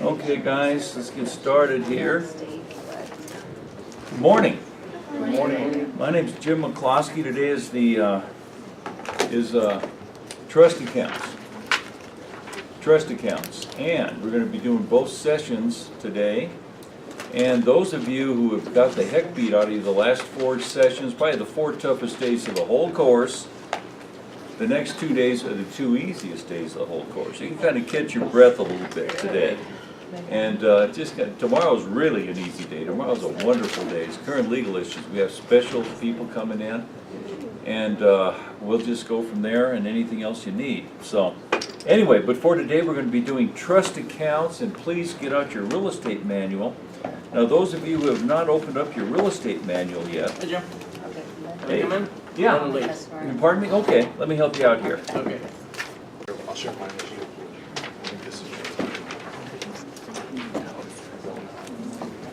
Okay, guys, let's get started here. Good morning. Good morning. My name's Jim McCloskey. Today is the trust accounts. Trust accounts, and we're going to be doing both sessions today. And those of you who have got the heck beat out of you the last 4 sessions, probably the 4 toughest days of the whole course, the next 2 days are the 2 easiest days of the whole course. You can kind of catch your breath a little bit today. And tomorrow's really an easy day. Tomorrow's a wonderful day. It's current legal issues. We have special people coming in, and we'll just go from there and anything else you need. So anyway, but for today we're going to be doing trust accounts, and please get out your real estate manual. Now those of you who have not opened up your real estate manual yet. Hey, Jim. Hey. Come in? Yeah. Pardon me? Okay, let me help you out here. Okay. I'll share mine with you. I think this is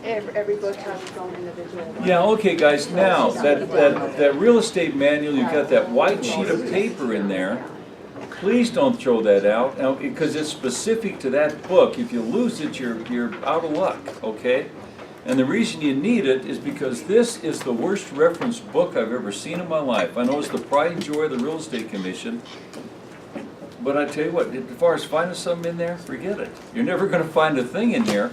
Every book has its own individual. Yeah, okay, guys, now, that real estate manual, you've got that white sheet of paper in there. Please don't throw that out, now, because it's specific to that book. If you lose it, you're out of luck, okay? And the reason you need it is because this is the worst reference book I've ever seen in my life. I know it's the pride and joy of the Real Estate Commission, but I tell you what, as far as finding something in there, forget it. You're never going to find a thing in here.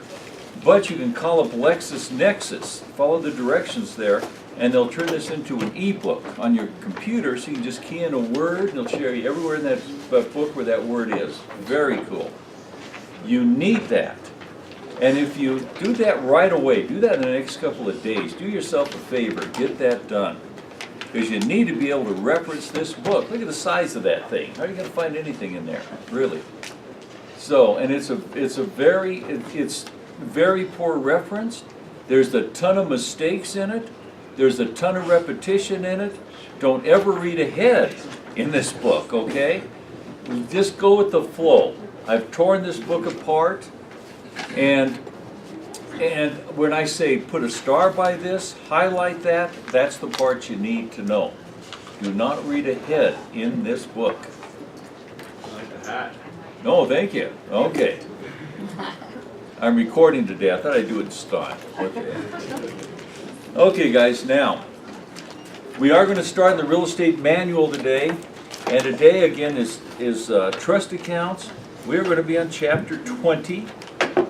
But you can call up LexisNexis, follow the directions there, and they'll turn this into an e-book on your computer, so you can just key in a word, and they'll show you everywhere in that book where that word is. Very cool. You need that. And if you do that right away, do that in the next couple of days, do yourself a favor, get that done. Because you need to be able to reference this book. Look at the size of that thing. How are you going to find anything in there, really? So, and it's very poor reference. There's a ton of mistakes in it. There's a ton of repetition in it. Don't ever read ahead in this book, okay? Just go with the flow. I've torn this book apart, and when I say put a star by this, highlight that, that's the part you need to know. Do not read ahead in this book. I like the hat. No, thank you. Okay. I'm recording today. I thought I'd do it in style. Okay. Okay, guys, now, we are going to start in the real estate manual today. And today, again, is trust accounts. We're going to be on chapter 20. Can I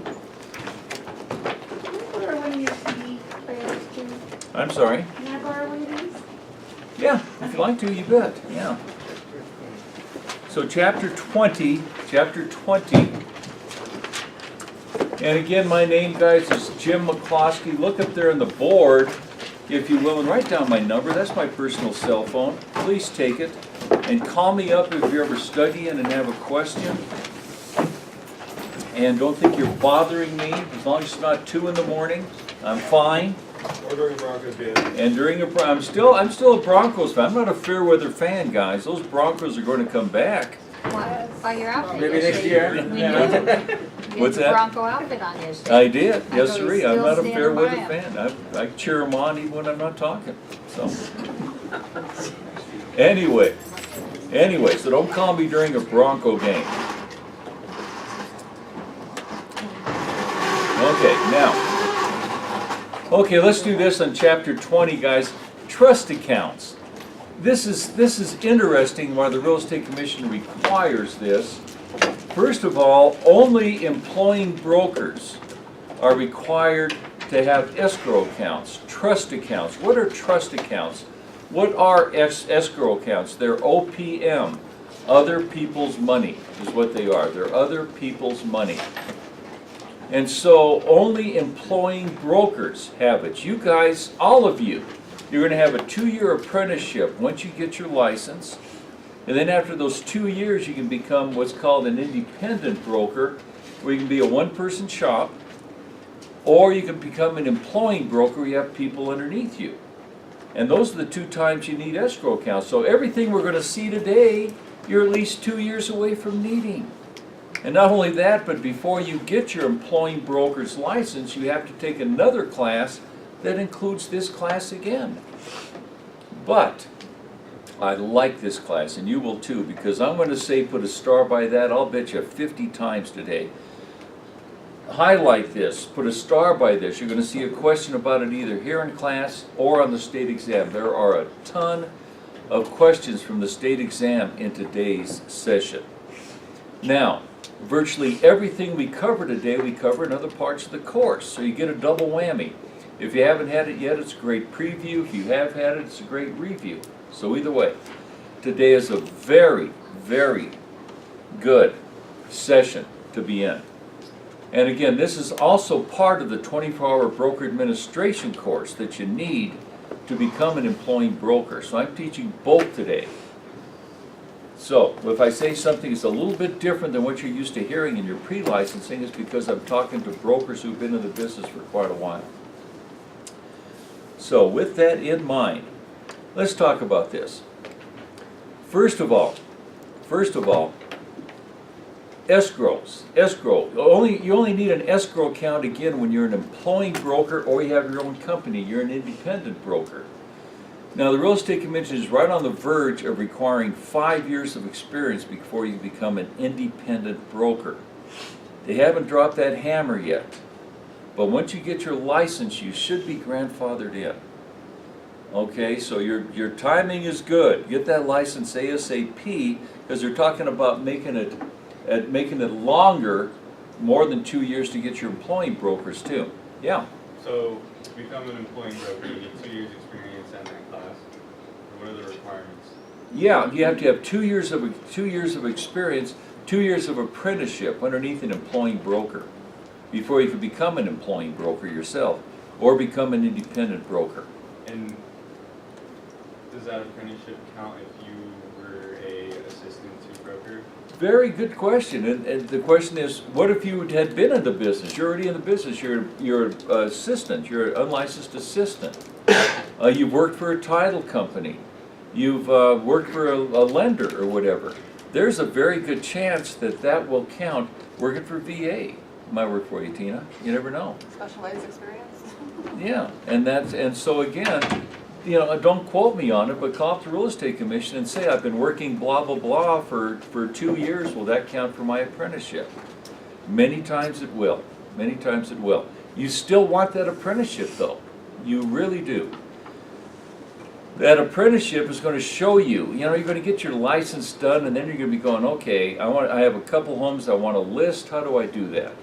borrow one of your CD players too? I'm sorry. Can I borrow one of these? Yeah, if you'd like to, you bet. Yeah. So chapter 20. And again, my name, guys, is Jim McCloskey. Look up there on the board, if you will, and write down my number. That's my personal cell phone. Please take it. And call me up if you're ever studying and have a question. And don't think you're bothering me. As long as it's not 2 in the morning, I'm fine. Or during Broncos game. And I'm still a Broncos fan. I'm not a fair weather fan, guys. Those Broncos are going to come back. Oh, your outfit. Maybe next year. What's that? Bronco outfit on yesterday. I did, I yes know sir. you I'm still not a stand fair by weather 'em. fan. I cheer them on even when I'm not talking. So anyway, so don't call me during a Bronco game. Okay, now. Okay, let's do this on chapter 20, guys. Trust accounts. This is interesting why the Real Estate Commission requires this. First of all, only employing brokers are required to have escrow accounts, trust accounts. What are trust accounts? What are escrow accounts? They're OPM, other people's money is what they are. They're other people's money. And so only employing brokers have it. You guys, all of you, you're going to have a 2-year apprenticeship once you get your license. And then after those 2 years, you can become what's called an independent broker, where you can be a one-person shop, or you can become an employing broker where you have people underneath you. And those are the 2 times you need escrow accounts. So everything we're going to see today, you're at least 2 years away from needing. And not only that, but before you get your employing broker's license, you have to take another class that includes this class again. But I like this class, and you will too, because I'm going to say put a star by that, I'll bet you 50 times today. highlight this, put a star by this. You're gonna see a question about it either here in class or on the state exam. There are a ton of questions from the state exam in today's session. Now, virtually everything we cover today, we cover in other parts of the course, so you get a double whammy. If you haven't had it yet, it's a great preview. If you have had it, it's a great review. So either way, today is a very, very good session to be in. And again, this is also part of the 24-hour broker administration course that you need to become an employing broker. So I'm teaching both today. So if I say something is a little bit different than what you're used to hearing in your pre-licensing, it's because I'm talking to brokers who've been in the business for quite a while. So with that in mind, let's talk about this. First of all, escrows. You only need an escrow account again when you're an employing broker or you have your own company. You're an independent broker. Now the Real Estate Commission is right on the verge of requiring 5 years of experience before you become an independent broker. They haven't dropped that hammer yet. But once you get your license, you should be grandfathered in. Okay, so your timing is good. Get that license ASAP, because they're talking about making it longer, more than 2 years to get your employing brokers too. Yeah. So to become an employing broker, you need 2 years experience and that class. What are the requirements? Yeah, you have to have 2 years of experience, 2 years of apprenticeship underneath an employing broker before you can become an employing broker yourself or become an independent broker. And does that apprenticeship count if you were a assistant to broker? Very good question, and the question is, what if you had been in the business? You're already in the business. You're an assistant. You're an unlicensed assistant. You've worked for a title company. You've worked for a lender or whatever. There's a very good chance that that will count. Working for VA might work for you, Tina. You never know. Specialized experience? Yeah, and so again, you know, don't quote me on it, but call up the Real Estate Commission and say, I've been working blah, blah, blah for 2 years. Will that count for my apprenticeship? Many times it will. Many times it will. You still want that apprenticeship, though. You really do. That apprenticeship is going to show you, you're going to get your license done, and then you're going to be going, okay, I have a couple homes I want to list. How do I do that?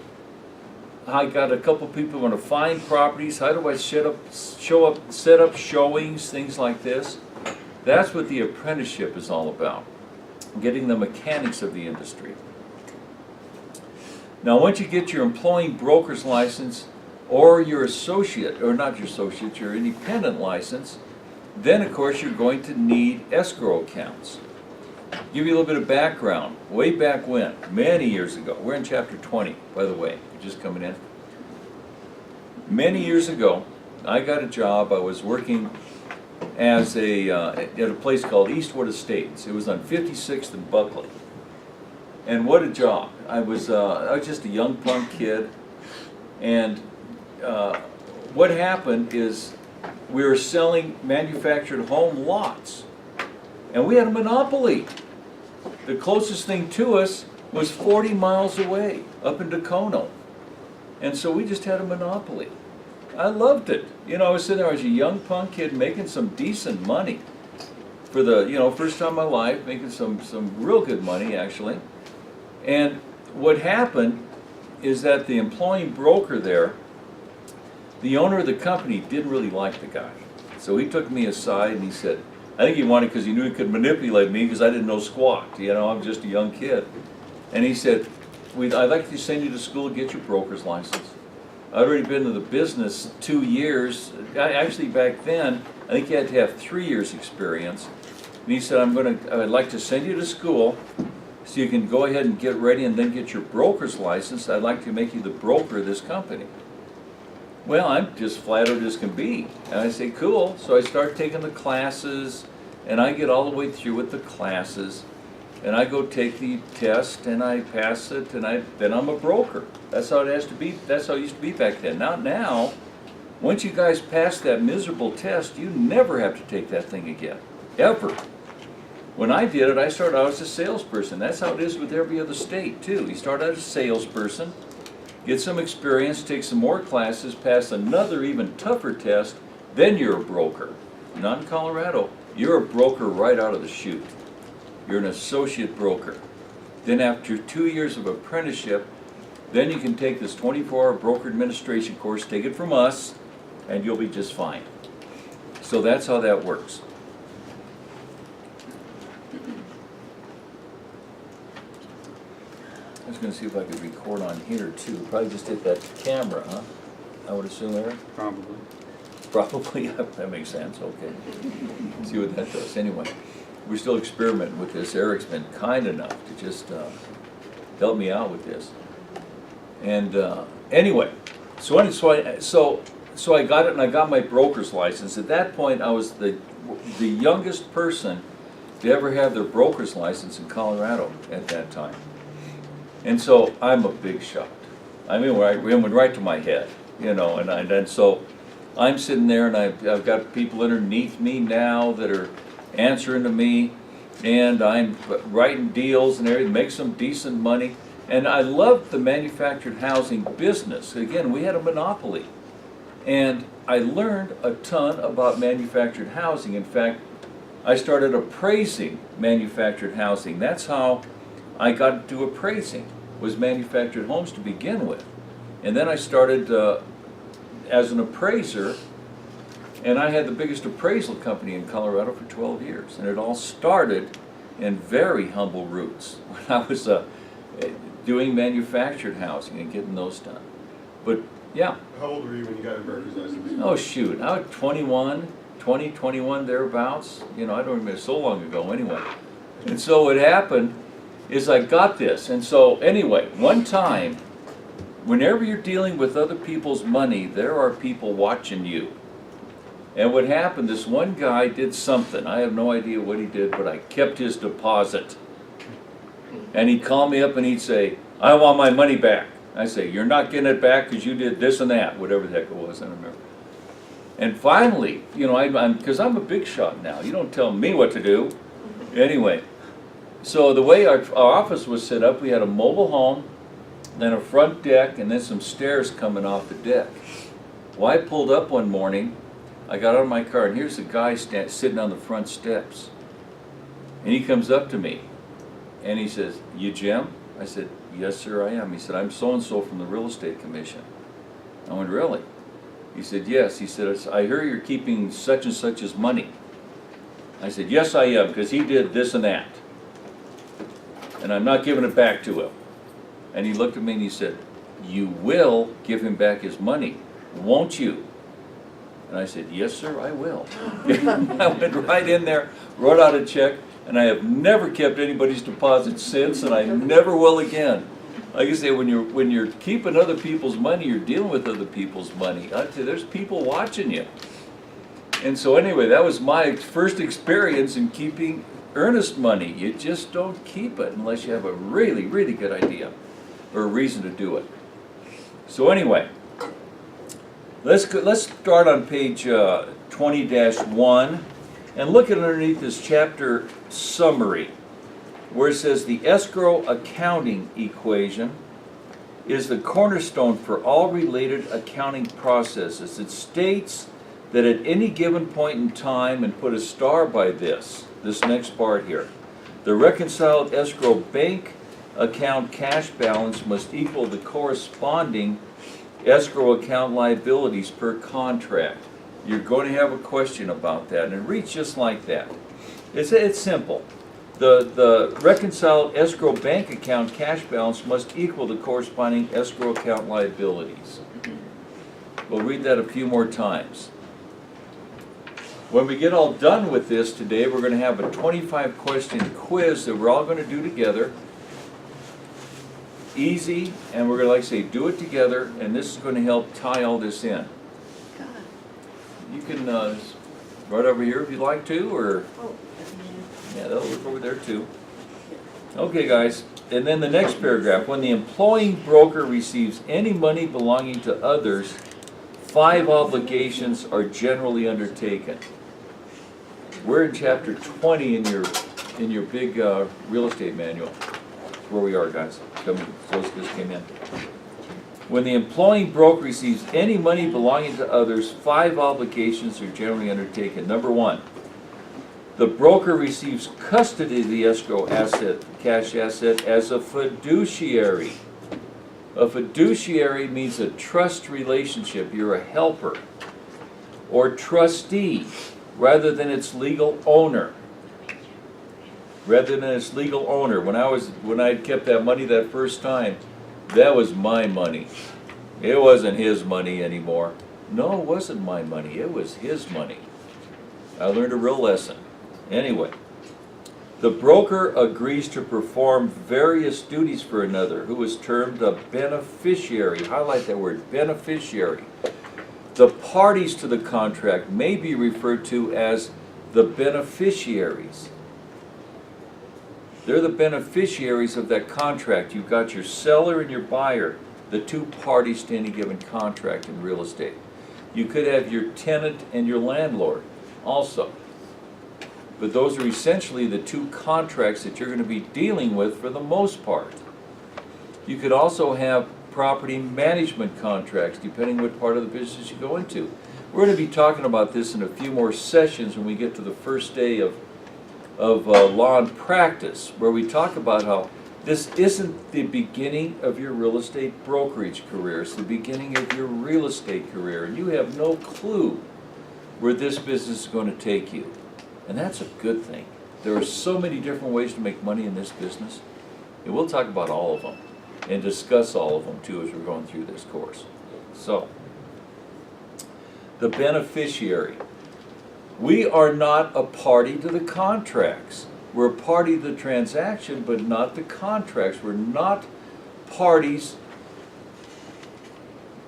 I got a couple people who want to find properties. How do I set up showings, things like this? That's what the apprenticeship is all about, getting the mechanics of the industry. Now, once you get your employing broker's license or your associate, or not your associate, your independent license, then of course you're going to need escrow accounts. Give you a little bit of background. Way back when, many years ago, we're in chapter 20, by the way, you're just coming in. Many years ago, I got a job. I was working as at a place called Eastwood Estates. It was on 56th and Buckley. And what a job. I was just a young punk kid. And what happened is we were selling manufactured home lots. And we had a monopoly. The closest thing to us was 40 miles away, up in Dacono. And so we just had a monopoly. I loved it. You know, I was sitting there as a young punk kid making some decent money. For the, you know, first time in my life, making some real good money, actually. And what happened is that the employing broker there, the owner of the company didn't really like the guy. So he took me aside and he said, I think he wanted because he knew he could manipulate me because I didn't know squat. You know, I'm just a young kid. And he said, I'd like to send you to school to get your broker's license. I'd already been in the business 2 years. Actually, back then, I think you had to have 3 years experience. And he said, I'd like to send you to school so you can go ahead and get ready and then get your broker's license. I'd like to make you the broker of this company. Well, I'm just flattered as can be. And I say, cool. So I start taking the classes, and I get all the way through with the classes. And I go take the test, and I pass it, and then I'm a broker. That's how it has to be. That's how it used to be back then. Now, once you guys pass that miserable test, you never have to take that thing again, ever. When I did it, I started out as a salesperson. That's how it is with every other state, too. You start out as a salesperson, get some experience, take some more classes, pass another even tougher test, then you're a broker. Not in Colorado, you're a broker right out of the chute. You're an associate broker. Then after 2 years of apprenticeship, then you can take this 24-hour broker administration course, take it from us, and you'll be just fine. So that's how that works. I was gonna see if I could record on here too. Probably just hit that camera, huh? I would assume, Eric? Probably. Probably, that makes sense, okay. See what that does. Anyway, we're still experimenting with this. Eric's been kind enough to just help me out with this. And anyway, so I got it, and I got my broker's license. At that point, I was the youngest person to ever have their broker's license in Colorado at that time. And so I'm a big shot. I mean, it went right to my head, you know, and so I'm sitting there, and I've got people underneath me now that are answering to me, and I'm writing deals and everything, make some decent money. And I loved the manufactured housing business. Again, we had a monopoly. And I learned a ton about manufactured housing. In fact, I started appraising manufactured housing. That's how I got into appraising, was manufactured homes to begin with. And then I started as an appraiser, and I had the biggest appraisal company in Colorado for 12 years. And it all started in very humble roots when I was doing manufactured housing and getting those done. But yeah. How old were you when you got your broker's license? Oh shoot, I was 21 thereabouts. You know, I don't remember, so long ago anyway. And so what happened is I got this. And so anyway, one time, whenever you're dealing with other people's money, there are people watching you. And what happened, this one guy did something. I have no idea what he did, but I kept his deposit. And he'd call me up and he'd say, I want my money back. I say, you're not getting it back because you did this and that, whatever the heck it was, I don't remember. And finally, you know, because I'm a big shot now. You don't tell me what to do. Anyway, so the way our office was set up, we had a mobile home, then a front deck, and then some stairs coming off the deck. Well, I pulled up one morning, I got out of my car, and here's the guy sitting on the front steps. And he comes up to me, and he says, you Jim? I said, yes sir, I am. He said, I'm so-and-so from the Real Estate Commission. I went, really? He said, yes. He said, I hear you're keeping such and such's money. I said, yes I am, because he did this and that. And I'm not giving it back to him. And he looked at me and he said, you will give him back his money, won't you? And I said, yes sir, I will. I went right in there, wrote out a check, and I have never kept anybody's deposit since, and I never will again. Like I say, when you're keeping other people's money, you're dealing with other people's money. I tell you, there's people watching you. And so anyway, that was my first experience in keeping earnest money. You just don't keep it unless you have a really, really good idea or a reason to do it. So anyway, let's start on page 20-1 and look at underneath this chapter summary, where it says the escrow accounting equation is the cornerstone for all related accounting processes. It states that at any given point in time, and put a star by this next part here, the reconciled escrow bank account cash balance must equal the corresponding escrow account liabilities per contract. You're going to have a question about that, and it reads just like that. It's simple. The reconciled escrow bank account cash balance must equal the corresponding escrow account liabilities. We'll read that a few more times. When we get all done with this today, we're going to have a 25-question quiz that we're all going to do together. Easy, and we're going to, like I say, do it together, and this is going to help tie all this in. You can right over here if you'd like to, or yeah, that'll work over there too. Okay, guys, and then the next paragraph. When the employing broker receives any money belonging to others, 5 obligations are generally undertaken. We're in chapter 20 in your big real estate manual. That's where we are, guys. Those just came in. When the employing broker receives any money belonging to others, 5 obligations are generally undertaken. Number 1, the broker receives custody of the escrow asset, cash asset, as a fiduciary. A fiduciary means a trust relationship. You're a helper or trustee rather than its legal owner. Rather than its legal owner. When I kept that money that first time, that was my money. It wasn't his money anymore. No, it wasn't my money. It was his money. I learned a real lesson. Anyway, the broker agrees to perform various duties for another, who is termed a beneficiary. Highlight that word, beneficiary. The parties to the contract may be referred to as the beneficiaries. They're the beneficiaries of that contract. You've got your seller and your buyer, the 2 parties to any given contract in real estate. You could have your tenant and your landlord also. But those are essentially the 2 contracts that you're going to be dealing with for the most part. You could also have property management contracts, depending what part of the business you go into. We're going to be talking about this in a few more sessions when we get to the first day of law and practice, where we talk about how this isn't the beginning of your real estate brokerage career. It's the beginning of your real estate career, and you have no clue where this business is going to take you. And that's a good thing. There are so many different ways to make money in this business, and we'll talk about all of them and discuss all of them too as we're going through this course. So, the beneficiary. We are not a party to the contracts. We're a party to the transaction, but not the contracts. We're not parties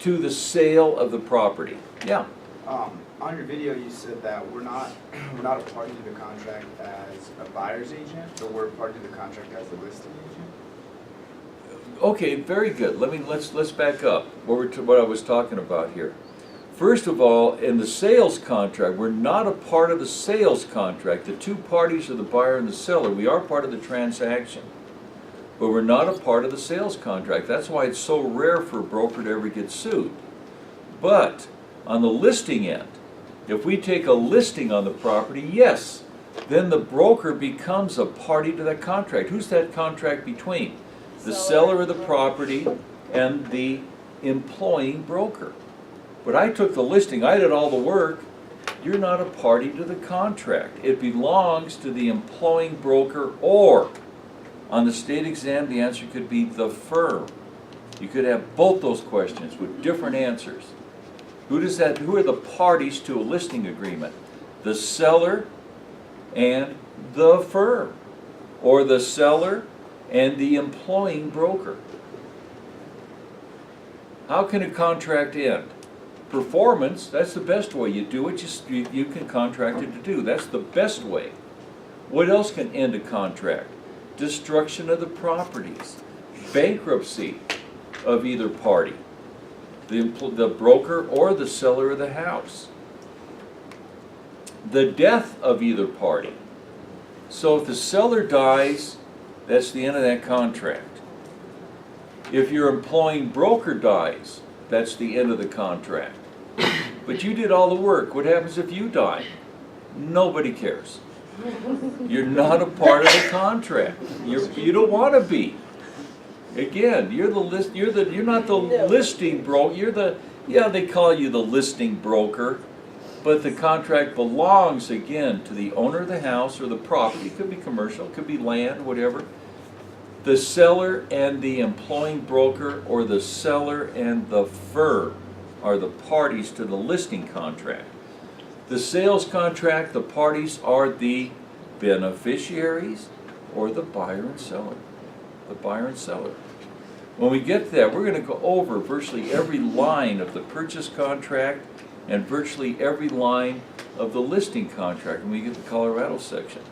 to the sale of the property. Yeah. On your video, you said that we're not a party to the contract as a buyer's agent, but we're a party to the contract as a listing agent. Okay, very good. Let's back up. What I was talking about here. First of all, in the sales contract, we're not a part of the sales contract. The 2 parties are the buyer and the seller. We are part of the transaction, but we're not a part of the sales contract. That's why it's so rare for a broker to ever get sued. But on the listing end, if we take a listing on the property, yes, then the broker becomes a party to that contract. Who's that contract between? The seller of the property and the employing broker. But I took the listing, I did all the work. You're not a party to the contract. It belongs to the employing broker, or on the state exam, the answer could be the firm. You could have both those questions with different answers. Who are the parties to a listing agreement? The seller and the firm, or the seller and the employing broker. How can a contract end? Performance, that's the best way. You do what you can contract it to do. That's the best way. What else can end a contract? Destruction of the properties, bankruptcy of either party, the broker or the seller of the house, the death of either party. So if the seller dies, that's the end of that contract. If your employing broker dies, that's the end of the contract. But you did all the work. What happens if you die? Nobody cares. You're not a part of the contract. You don't want to be. Again, you're not the listing broker. They call you the listing broker, but the contract belongs again to the owner of the house or the property. It could be commercial, it could be land, whatever. The seller and the employing broker, or the seller and the firm, are the parties to the listing contract. The sales contract, the parties are the beneficiaries or the buyer and seller. The buyer and seller. When we get to that, we're going to go over virtually every line of the purchase contract and virtually every line of the listing contract when we get to the Colorado section.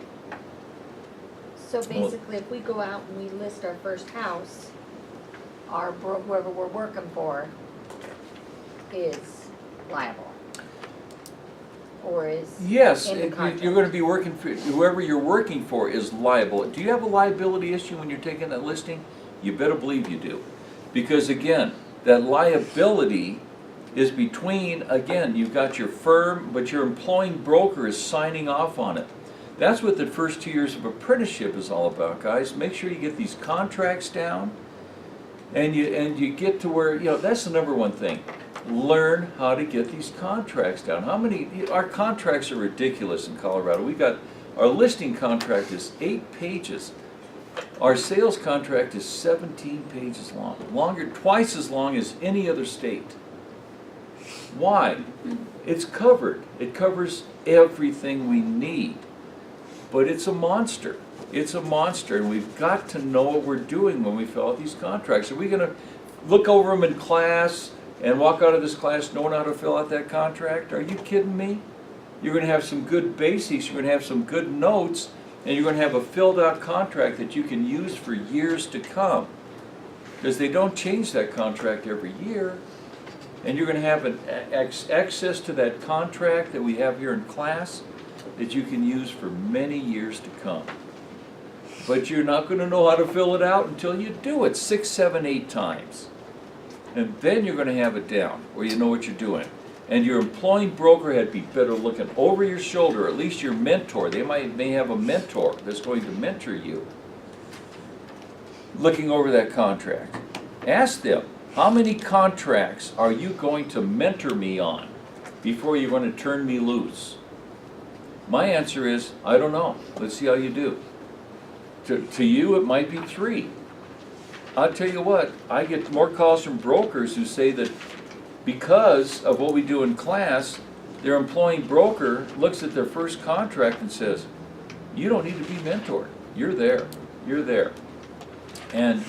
So basically, if we go out and we list our first house, whoever we're working for is liable, or is Yes, in the contract. you're going to be working for, whoever you're working for is liable. Do you have a liability issue when you're taking that listing? You better believe you do. Because again, that liability is between, again, you've got your firm, but your employing broker is signing off on it. That's what the first 2 years of apprenticeship is all about, guys. Make sure you get these contracts down, and you get to where, that's the number one thing. Learn how to get these contracts down. Our contracts are ridiculous in Colorado. Our listing contract is 8 pages. Our sales contract is 17 pages long. Twice as long as any other state. Why? It's covered. It covers everything we need. But it's a monster. It's a monster, and we've got to know what we're doing when we fill out these contracts. Are we going to look over them in class and walk out of this class knowing how to fill out that contract? Are you kidding me? You're going to have some good basics, you're going to have some good notes, and you're going to have a filled out contract that you can use for years to come. Because they don't change that contract every year. And you're going to have access to that contract that we have here in class that you can use for many years to come. But you're not going to know how to fill it out until you do it 6, 7, 8 times. And then you're going to have it down where you know what you're doing. And your employing broker had be better looking over your shoulder, at least your mentor. They may have a mentor that's going to mentor you. Looking over that contract. Ask them, how many contracts are you going to mentor me on before you're going to turn me loose? My answer is, I don't know. Let's see how you do. To you, it might be 3. I'll tell you what, I get more calls from brokers who say that because of what we do in class, their employing broker looks at their first contract and says, you don't need to be mentored. You're there. You're there. And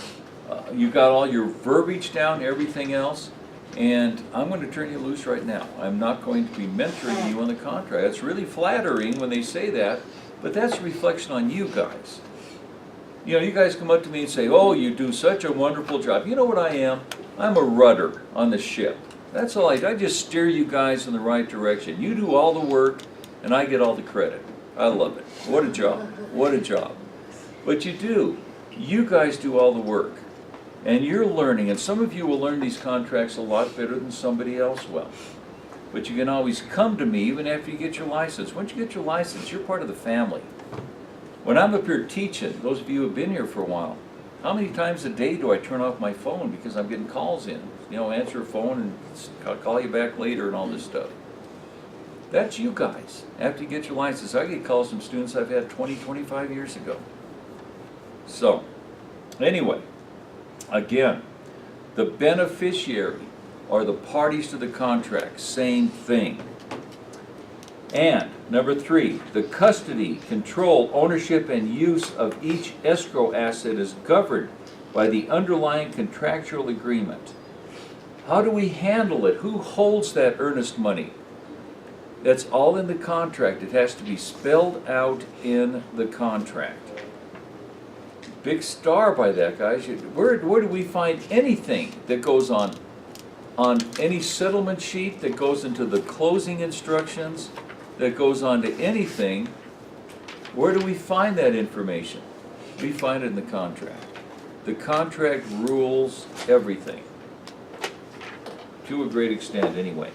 you got all your verbiage down, everything else, and I'm going to turn you loose right now. I'm not going to be mentoring you on the contract. It's really flattering when they say that, but that's a reflection on you guys. You guys come up to me and say, oh, you do such a wonderful job. You know what I am? I'm a rudder on the ship. That's all I do. I just steer you guys in the right direction. You do all the work, and I get all the credit. I love it. What a job. What a job. But you do. You guys do all the work. And you're learning, and some of you will learn these contracts a lot better than somebody else will. But you can always come to me even after you get your license. Once you get your license, you're part of the family. When I'm up here teaching, those of you who have been here for a while, how many times a day do I turn off my phone because I'm getting calls in? Answer a phone and I'll call you back later and all this stuff. That's you guys. After you get your license, I get calls from students I've had 20, 25 years ago. So, anyway, again, the beneficiary are the parties to the contract, same thing. And number 3, the custody, control, ownership, and use of each escrow asset is governed by the underlying contractual agreement. How do we handle it? Who holds that earnest money? That's all in the contract. It has to be spelled out in the contract. Big star by that, guys. Where do we find anything that goes on any settlement sheet, that goes into the closing instructions, that goes on to anything? Where do we find that information? We find it in the contract. The contract rules everything. To a great extent, anyway.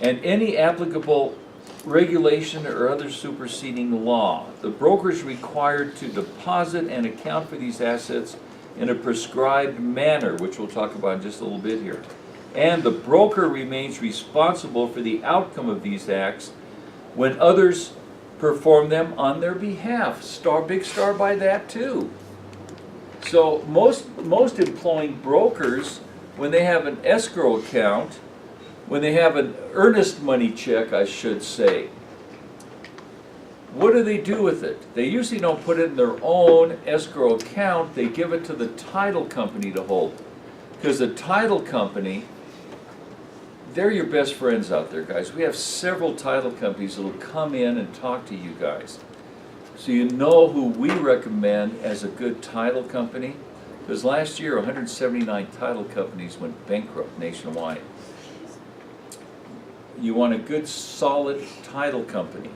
And any applicable regulation or other superseding law. The broker is required to deposit and account for these assets in a prescribed manner, which we'll talk about in just a little bit here. And the broker remains responsible for the outcome of these acts when others perform them on their behalf. Big star by that too. So most employing brokers, when they have an escrow account, when they have an earnest money check, I should say, what do they do with it? They usually don't put it in their own escrow account. They give it to the title company to hold. Because the title company, they're your best friends out there, guys. We have several title companies that will come in and talk to you guys. So you know who we recommend as a good title company. Because last year, 179 title companies went bankrupt nationwide. You want a good, solid title company.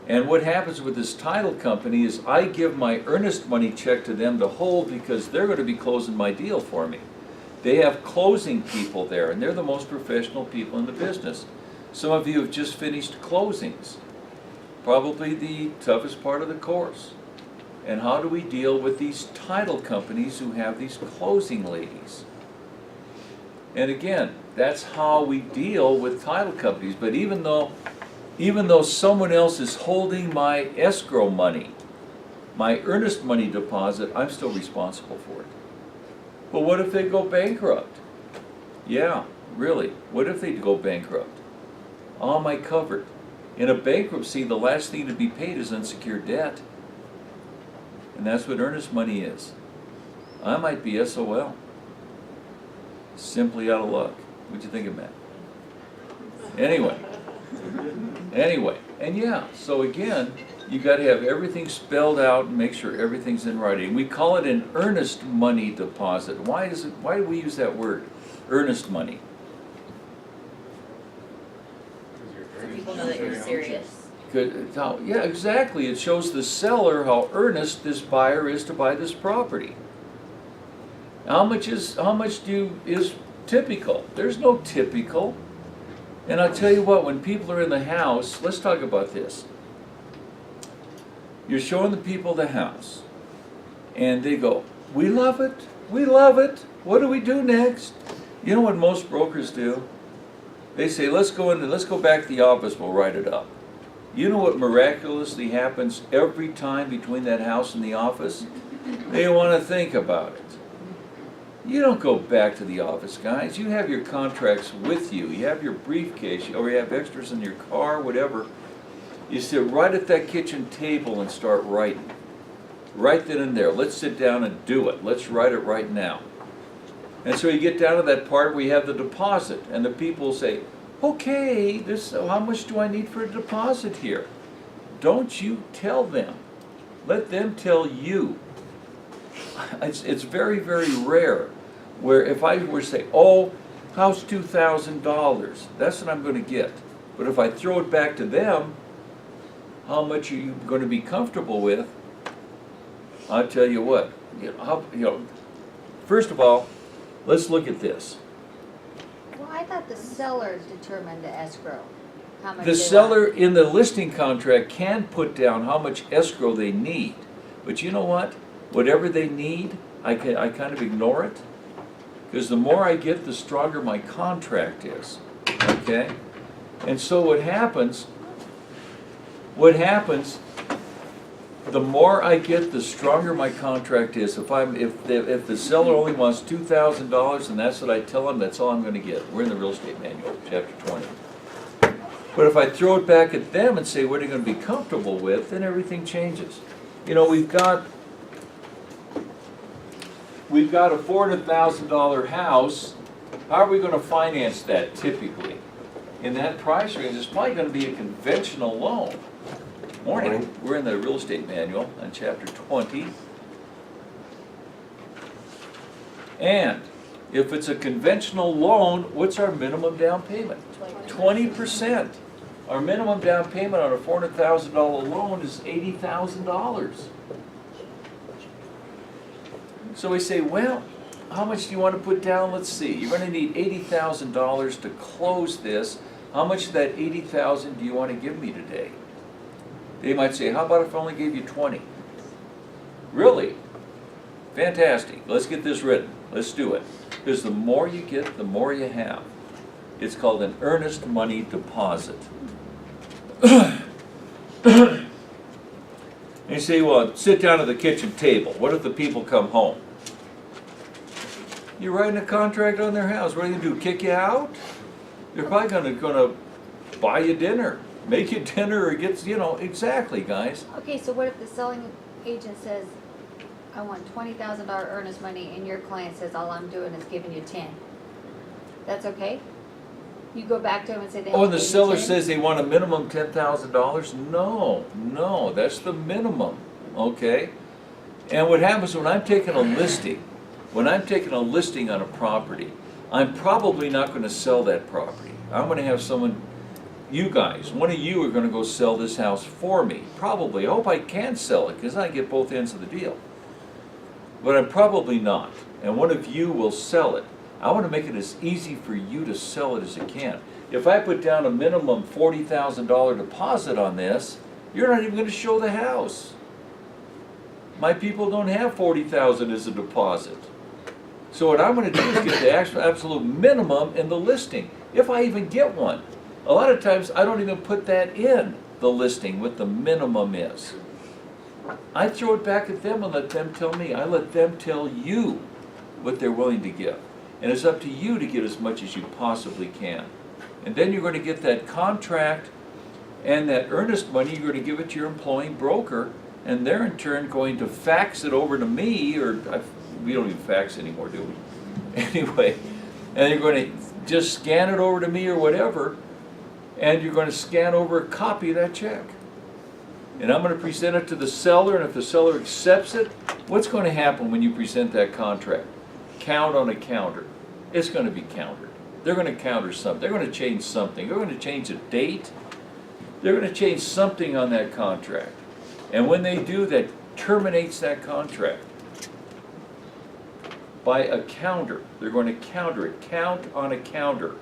And what happens with this title company is I give my earnest money check to them to hold because they're going to be closing my deal for me. They have closing people there, and they're the most professional people in the business. Some of you have just finished closings, probably the toughest part of the course. And how do we deal with these title companies who have these closing ladies? And again, that's how we deal with title companies. But even though someone else is holding my escrow money, my earnest money deposit, I'm still responsible for it. But what if they go bankrupt? Yeah, really, what if they go bankrupt? How am I covered? In a bankruptcy, the last thing to be paid is unsecured debt. And that's what earnest money is. I might be SOL. Simply out of luck. What'd you think of that? Anyway, and yeah, so again, you got to have everything spelled out and make sure everything's in writing. We call it an earnest money deposit. Why do we use that word, earnest money? So people know that you're serious. Yeah, exactly. It shows the seller how earnest this buyer is to buy this property. How much is typical? There's no typical. And I'll tell you what, when people are in the house, let's talk about this. You're showing the people the house, and they go, "We love it, we love it. What do we do next?" You know what most brokers do? They say, let's go back to the office, we'll write it up. You know what miraculously happens every time between that house and the office? They want to think about it. You don't go back to the office, guys. You have your contracts with you. You have your briefcase, or you have extras in your car, whatever. You sit right at that kitchen table and start writing. Right then and there. Let's sit down and do it. Let's write it right now. And so you get down to that part where you have the deposit, and the people say, "Okay, how much do I need for a deposit here?" Don't you tell them. Let them tell you. It's very, very rare where if I were to say, "Oh, how's $2,000? That's what I'm going to get." But if I throw it back to them, how much are you going to be comfortable with? I'll tell you what. First of all, let's look at this. Well, I thought the seller determined the escrow. How much The they seller want. in the listing contract can put down how much escrow they need. But you know what? Whatever they need, I kind of ignore it. Because the more I get, the stronger my contract is. Okay? And so what happens, the more I get, the stronger my contract is. If the seller only wants $2,000 and that's what I tell them, that's all I'm going to get. We're in the real estate manual, chapter 20. But if I throw it back at them and say what are you going to be comfortable with, then everything changes. You know, we've got a $400,000 house. How are we going to finance that typically? In that price range, it's probably going to be a conventional loan. Morning. We're in the real estate manual on chapter 20. And if it's a conventional loan, what's our minimum down payment? 20%. Our minimum down payment on a $400,000 loan is $80,000. So we say, well, how much do you want to put down? Let's see. You're going to need $80,000 to close this. How much of that $80,000 do you want to give me today? They might say, how about if I only gave you 20? Really? Fantastic. Let's get this written. Let's do it. Because the more you get, the more you have. It's called an earnest money deposit. And you say, well, sit down at the kitchen table. What if the people come home? You're writing a contract on their house. What are they going to do, kick you out? They're probably going to buy you dinner. Make you dinner or get, exactly, guys. Okay, so what if the selling agent says, I want $20,000 earnest money, and your client says, all I'm doing is giving you 10? That's okay? You go back to them and say they Oh, want and the to give you seller 10? says they want a minimum $10,000? No, that's the minimum, okay? And what happens when I'm taking a listing, on a property, I'm probably not going to sell that property. I'm going to have someone, you guys, one of you are going to go sell this house for me. Probably. I hope I can sell it because I get both ends of the deal. But I'm probably not. And one of you will sell it. I wanna make it as easy for you to sell it as it can. If I put down a minimum $40,000 deposit on this, you're not even gonna show the house. My people don't have 40,000 as a deposit. So what I'm gonna do is get the actual absolute minimum in the listing, if I even get one. A lot of times, I don't even put that in the listing, what the minimum is. I throw it back at them and let them tell me. I let them tell you what they're willing to give. And it's up to you to get as much as you possibly can. And then you're gonna get that contract and that earnest money, you're gonna give it to your employing broker, and they're in turn going to fax it over to me, or we don't even fax anymore, do we? Anyway, and you're going to just scan it over to me or whatever, and you're going to scan over a copy of that check. And I'm going to present it to the seller, and if the seller accepts it, what's going to happen when you present that contract? Count on a counter. It's going to be countered. They're going to counter something. They're going to change something. They're going to change a date. They're going to change something on that contract. And when they do, that terminates that contract. By a counter. They're going to counter it. Count on a counter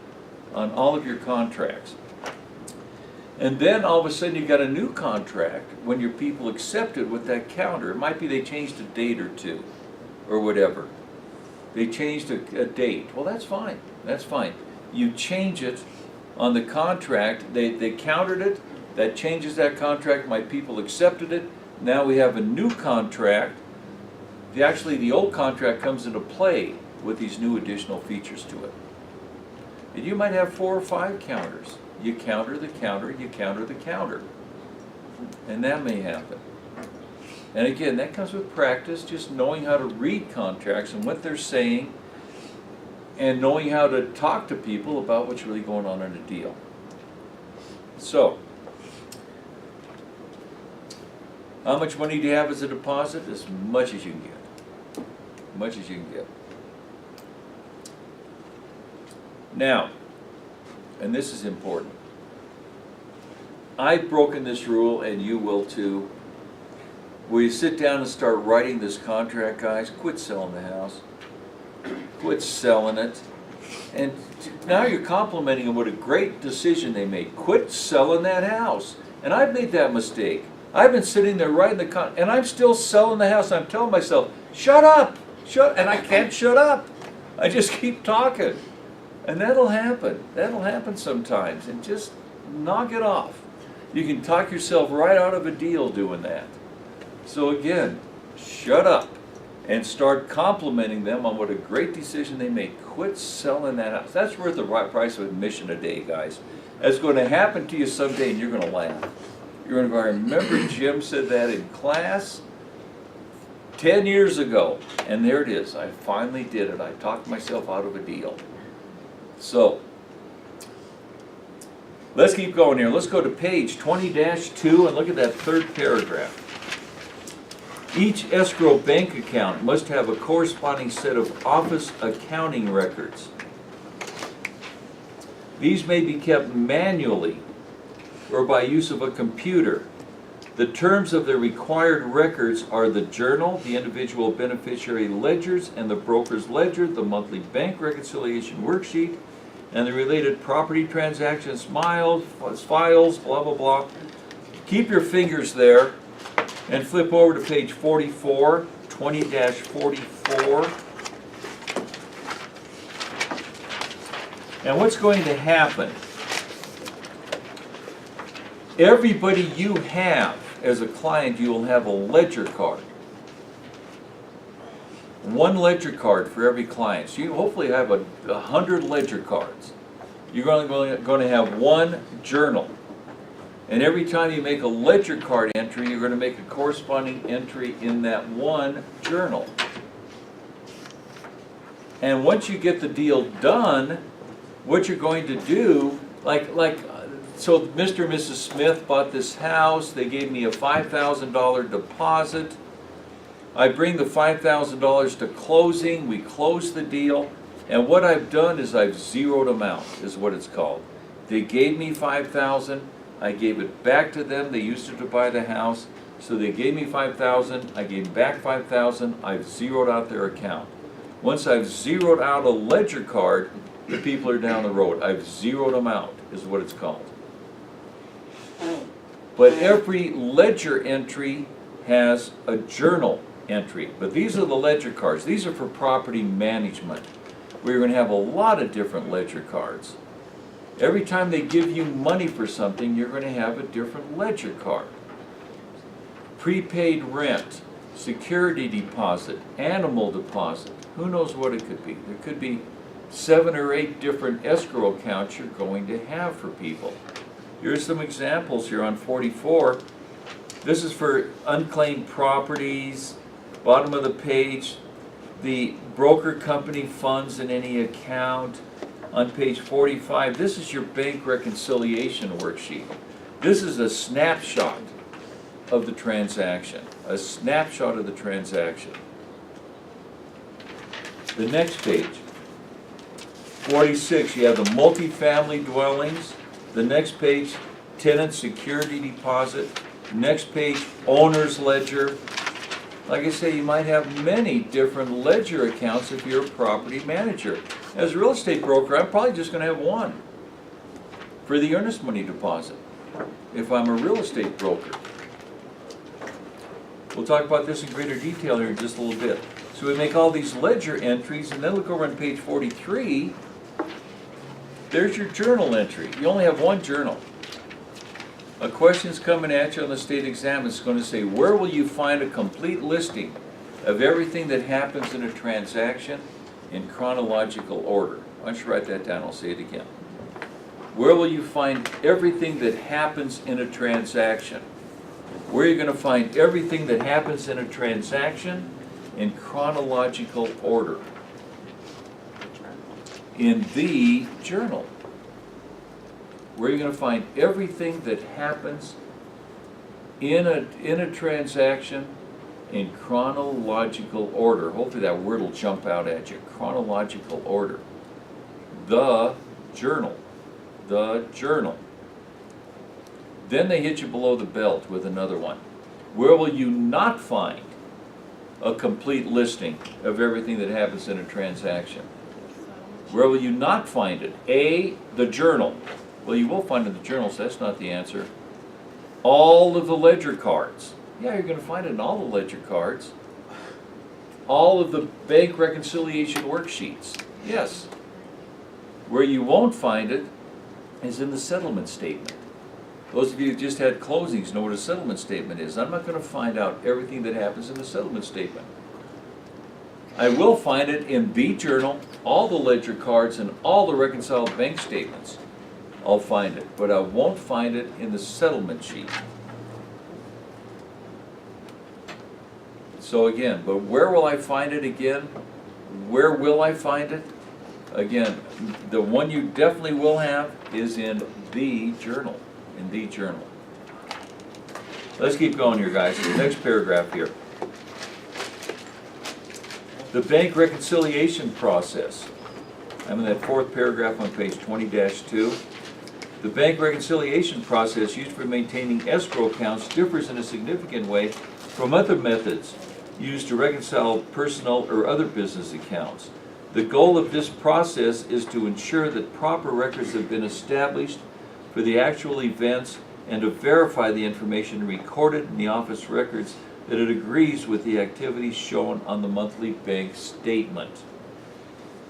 on all of your contracts. And then all of a sudden you got a new contract when your people accept it with that counter. It might be they changed a date or two or whatever. They changed a date. Well, that's fine. That's fine. You change it on the contract. They countered it. That changes that contract. My people accepted it. Now we have a new contract. Actually, the old contract comes into play with these new additional features to it. And you might have 4 or 5 counters. You counter the counter, you counter the counter. And that may happen. And again, that comes with practice, just knowing how to read contracts and what they're saying, and knowing how to talk to people about what's really going on in a deal. So, how much money do you have as a deposit? As much as you can get. Much as you can get. Now, and this is important, I've broken this rule, and you will too. Where you sit down and start writing this contract, guys, quit selling the house. Quit selling it. And now you're complimenting them what a great decision they made. Quit selling that house. And I've made that mistake. I've been sitting there writing the and I'm still selling the house. I'm telling myself, shut up, and I can't shut up. I just keep talking. And that'll happen. That'll happen sometimes. And just knock it off. You can talk yourself right out of a deal doing that. So again, shut up and start complimenting them on what a great decision they made. Quit selling that house. That's worth the right price of admission a day, guys. That's going to happen to you someday, and you're going to laugh. You're going to go, I remember Jim said that in class 10 years ago, and there it is. I finally did it. I talked myself out of a deal. So, let's keep going here. Let's go to page 20-2 and look at that third paragraph. Each escrow bank account must have a corresponding set of office accounting records. These may be kept manually or by use of a computer. The terms of the required records are the journal, the individual beneficiary ledgers, and the broker's ledger, the monthly bank reconciliation worksheet, and the related property transactions files, blah, blah, blah. Keep your fingers there and flip over to page 44, 20-44. And what's going to happen? Everybody you have as a client, you will have a ledger card. One ledger card for every client. So you hopefully have 100 ledger cards. You're only going to have one journal. And every time you make a ledger card entry, you're going to make a corresponding entry in that one journal. And once you get the deal done, what you're going to do, so Mr. and Mrs. Smith bought this house, they gave me a $5,000 deposit. I bring the $5,000 to closing, we close the deal, and what I've done is I've zeroed them out, is what it's called. They gave me $5,000, I gave it back to them, they used it to buy the house, so they gave me $5,000, I gave back $5,000, I've zeroed out their account. Once I've zeroed out a ledger card, the people are down the road. I've zeroed them out, is what it's called. But every ledger entry has a journal entry. But these are the ledger cards. These are for property management. We're going to have a lot of different ledger cards. Every time they give you money for something, you're going to have a different ledger card. Prepaid rent, security deposit, animal deposit. Who knows what it could be? There could be 7 or 8 different escrow accounts you're going to have for people. Here's some examples here on 44. This is for unclaimed properties. Bottom of the page, the broker company funds in any account. On page 45, this is your bank reconciliation worksheet. This is a snapshot of the transaction. A snapshot of the transaction. The next page, 46, you have the multifamily dwellings. The next page, tenant security deposit. Next page, owner's ledger. Like I say, you might have many different ledger accounts if you're a property manager. As a real estate broker, I'm probably just going to have one for the earnest money deposit if I'm a real estate broker. We'll talk about this in greater detail here in just a little bit. So we make all these ledger entries, and then look over on page 43. There's your journal entry. You only have one journal. A question's coming at you on the state exam. It's going to say, where will you find a complete listing of everything that happens in a transaction in chronological order? Why don't you write that down? I'll say it again. Where will you find everything that happens in a transaction? Where are you going to find everything that happens in a transaction in chronological order? In the journal. Where you're going to find everything that happens in a transaction in chronological order. Hopefully that word will jump out at you. Chronological order. The journal. The journal. Then they hit you below the belt with another one. Where will you not find a complete listing of everything that happens in a transaction? Where will you not find it? A, the journal. Well, you will find it in the journal, so that's not the answer. All of the ledger cards. Yeah, you're going to find it in all the ledger cards. All of the bank reconciliation worksheets. Yes. Where you won't find it is in the settlement statement. Those of you who just had closings know what a settlement statement is. I'm not going to find out everything that happens in the settlement statement. I will find it in the journal, all the ledger cards, and all the reconciled bank statements. I'll find it, but I won't find it in the settlement sheet. So again, but where will I find it again? Where will I find it? Again, the one you definitely will have is in the journal. In the journal. Let's keep going here, guys. The next paragraph here. The bank reconciliation process. I'm in that 4th paragraph on page 20-2. The bank reconciliation process used for maintaining escrow accounts differs in a significant way from other methods used to reconcile personal or other business accounts. The goal of this process is to ensure that proper records have been established for the actual events and to verify the information recorded in the office records that it agrees with the activities shown on the monthly bank statement.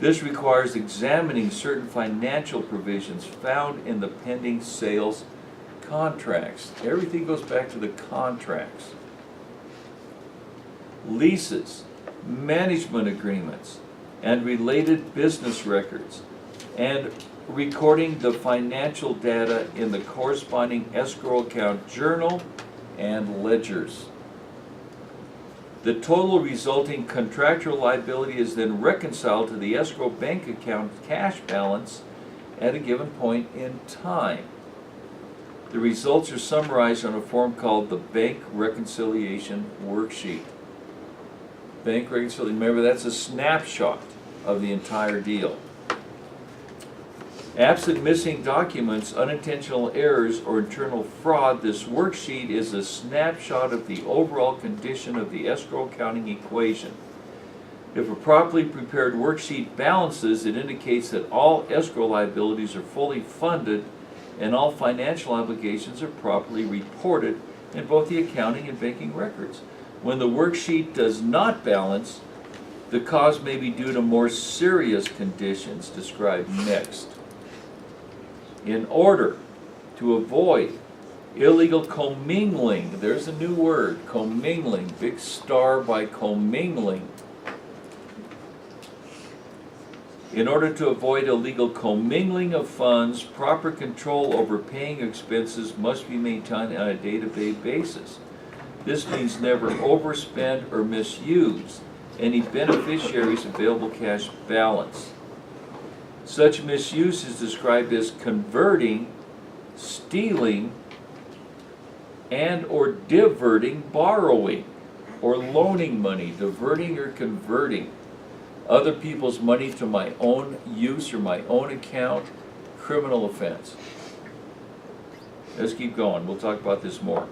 This requires examining certain financial provisions found in the pending sales contracts. Everything goes back to the contracts. Leases, management agreements, and related business records, and recording the financial data in the corresponding escrow account journal and ledgers. The total resulting contractual liability is then reconciled to the escrow bank account cash balance at a given point in time. The results are summarized on a form called the Bank Reconciliation Worksheet. Bank reconciliation, remember that's a snapshot of the entire deal. Absent missing documents, unintentional errors, or internal fraud, this worksheet is a snapshot of the overall condition of the escrow accounting equation. If a properly prepared worksheet balances, it indicates that all escrow liabilities are fully funded and all financial obligations are properly reported in both the accounting and banking records. When the worksheet does not balance, the cause may be due to more serious conditions described next. In order to avoid illegal commingling, there's a new word, commingling, big star by commingling. In order to avoid illegal commingling of funds, proper control over paying expenses must be maintained on a day-to-day basis. This means never overspend or misuse any beneficiary's available cash balance. Such misuse is described as converting, stealing, and or diverting borrowing or loaning money, diverting or converting other people's money to my own use or my own account, criminal offense. Let's keep going. We'll talk about this more.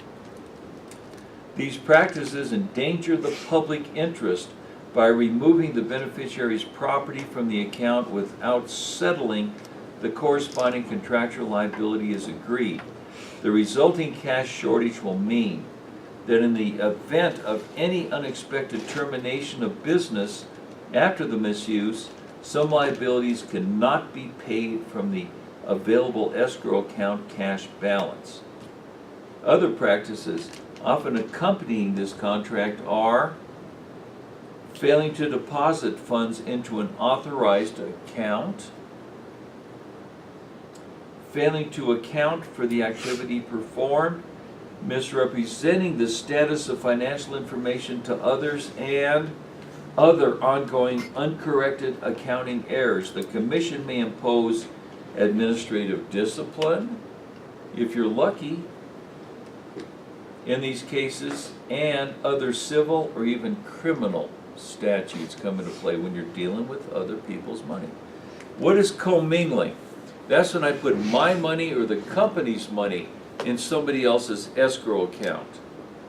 These practices endanger the public interest by removing the beneficiary's property from the account without settling the corresponding contractual liability as agreed. The resulting cash shortage will mean that in the event of any unexpected termination of business after the misuse, some liabilities cannot be paid from the available escrow account cash balance. Other practices often accompanying this contract are failing to deposit funds into an authorized account, failing to account for the activity performed, misrepresenting the status of financial information to others, and other ongoing uncorrected accounting errors. The commission may impose administrative discipline, if you're lucky, in these cases, and other civil or even criminal statutes come into play when you're dealing with other people's money. What is commingling? That's when I put my money or the company's money in somebody else's escrow account.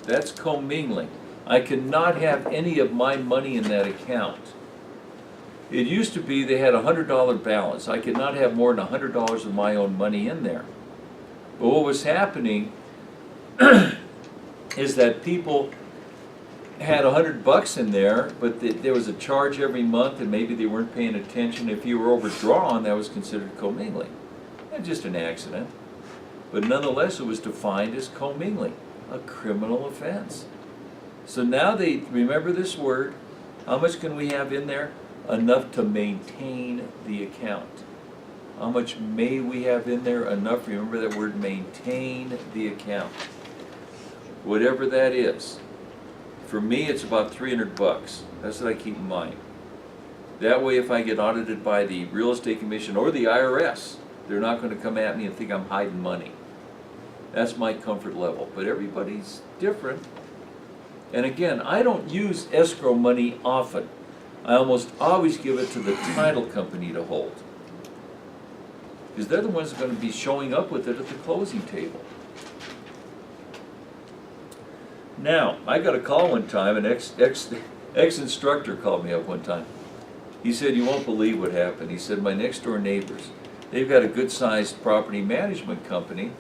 That's commingling. I cannot have any of my money in that account. It used to be they had a $100 balance. I could not have more than $100 of my own money in there. But what was happening is that people had $100 in there, but there was a charge every month and maybe they weren't paying attention. If you were overdrawn, that was considered commingling. Not just an accident. But nonetheless, it was defined as commingling, a criminal offense. So now they remember this word. How much can we have in there? Enough to maintain the account. How much may we have in there? Enough, remember that word, maintain the account. Whatever that is. For me, it's about $300. That's what I keep in mind. That way, if I get audited by the Real Estate Commission or the IRS, they're not going to come at me and think I'm hiding money. That's my comfort level. But everybody's different. And again, I don't use escrow money often. I almost always give it to the title company to hold. Because they're the ones that are going to be showing up with it at the closing table. Now, I got a call one time, an ex-instructor called me up one time. He said, you won't believe what happened. He said, my next door neighbors, they've got a good-sized property management company,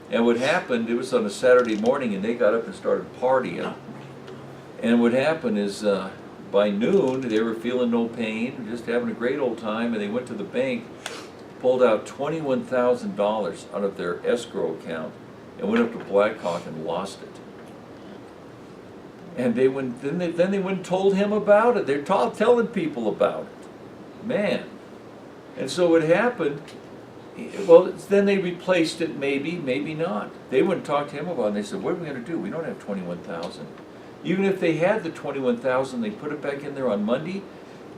and what happened, it was on a Saturday morning, and they got up and started partying. And what happened is, by noon, they were feeling no pain, just having a great old time, and they went to the bank, pulled out $21,000 out of their escrow account, and went up to Blackhawk and lost it. And they went, then they went and told him about it. They're telling people about it. Man. And so what happened, well, then they replaced it, maybe not. They went and talked to him about it, and they said, what are we going to do? We don't have $21,000. Even if they had the $21,000, they put it back in there on Monday,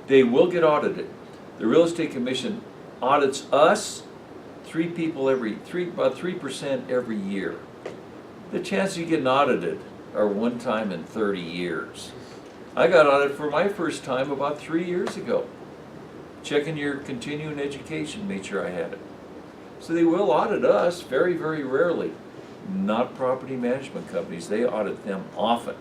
they will get audited. The Real Estate Commission audits us, about 3% every year. The chances of getting audited are one time in 30 years. I got audited for my first time about 3 years ago. Checking your continuing education, made sure I had it. So they will audit us very, very rarely. Not property management companies. They audit them often.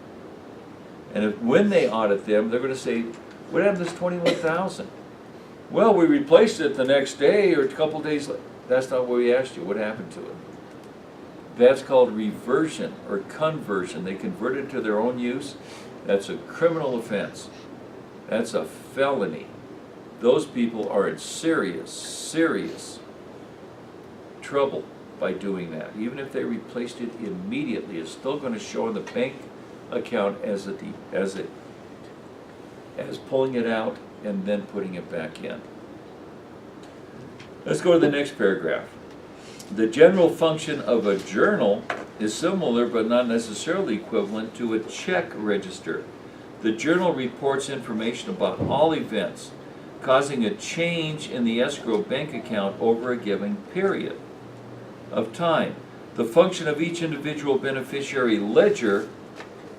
And when they audit them, they're going to say, What happened to this 21,000? Well, we replaced it the next day or a couple days later. That's not what we asked you. What happened to it? That's called reversion or conversion. They converted to their own use. That's a criminal offense. That's a felony. Those people are in serious, serious trouble by doing that. Even if they replaced it immediately, it's still going to show in the bank account as pulling it out and then putting it back in. Let's go to the next paragraph. The general function of a journal is similar but not necessarily equivalent to a check register. The journal reports information about all events causing a change in the escrow bank account over a given period of time. The function of each individual beneficiary ledger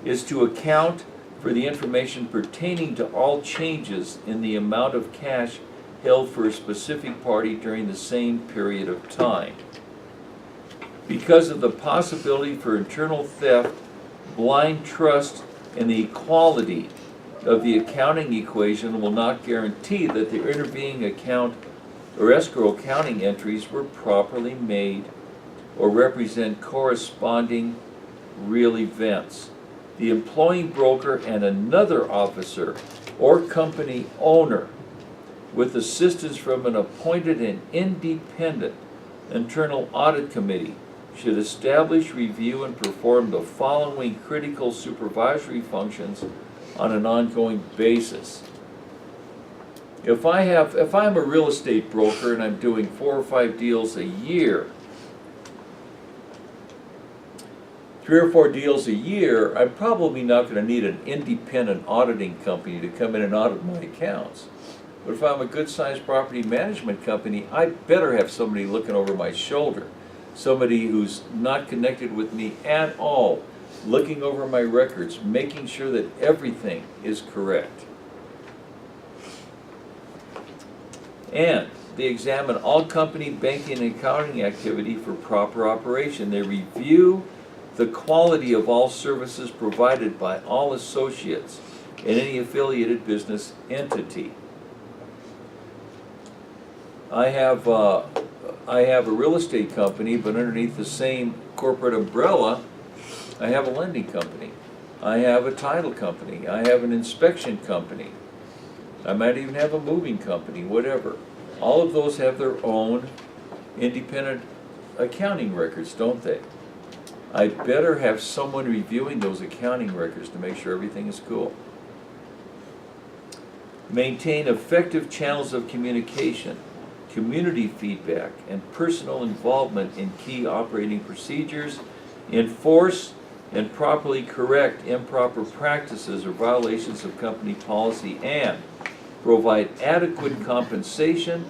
is to account for the information pertaining to all changes in the amount of cash held for a specific party during the same period of time. Because of the possibility for internal theft, blind trust in the equality of the accounting equation will not guarantee that the intervening account or escrow accounting entries were properly made or represent corresponding real events. The employing broker and another officer or company owner, with assistance from an appointed and independent internal audit committee, should establish, review, and perform the following critical supervisory functions on an ongoing basis. If I'm a real estate broker and I'm doing 4 or 5 deals a year, 3 or 4 deals a year, I'm probably not going to need an independent auditing company to come in and audit my accounts. But if I'm a good-sized property management company, I better have somebody looking over my shoulder, somebody who's not connected with me at all, looking over my records, making sure that everything is correct. And they examine all company banking and accounting activity for proper operation. They review the quality of all services provided by all associates in any affiliated business entity. I have a real estate company, but underneath the same corporate umbrella, I have a lending company. I have a title company. I have an inspection company. I might even have a moving company, whatever. All of those have their own independent accounting records, don't they? I better have someone reviewing those accounting records to make sure everything is cool. Maintain effective channels of communication, community feedback, and personal involvement in key operating procedures. Enforce and properly correct improper practices or violations of company policy, and provide adequate compensation,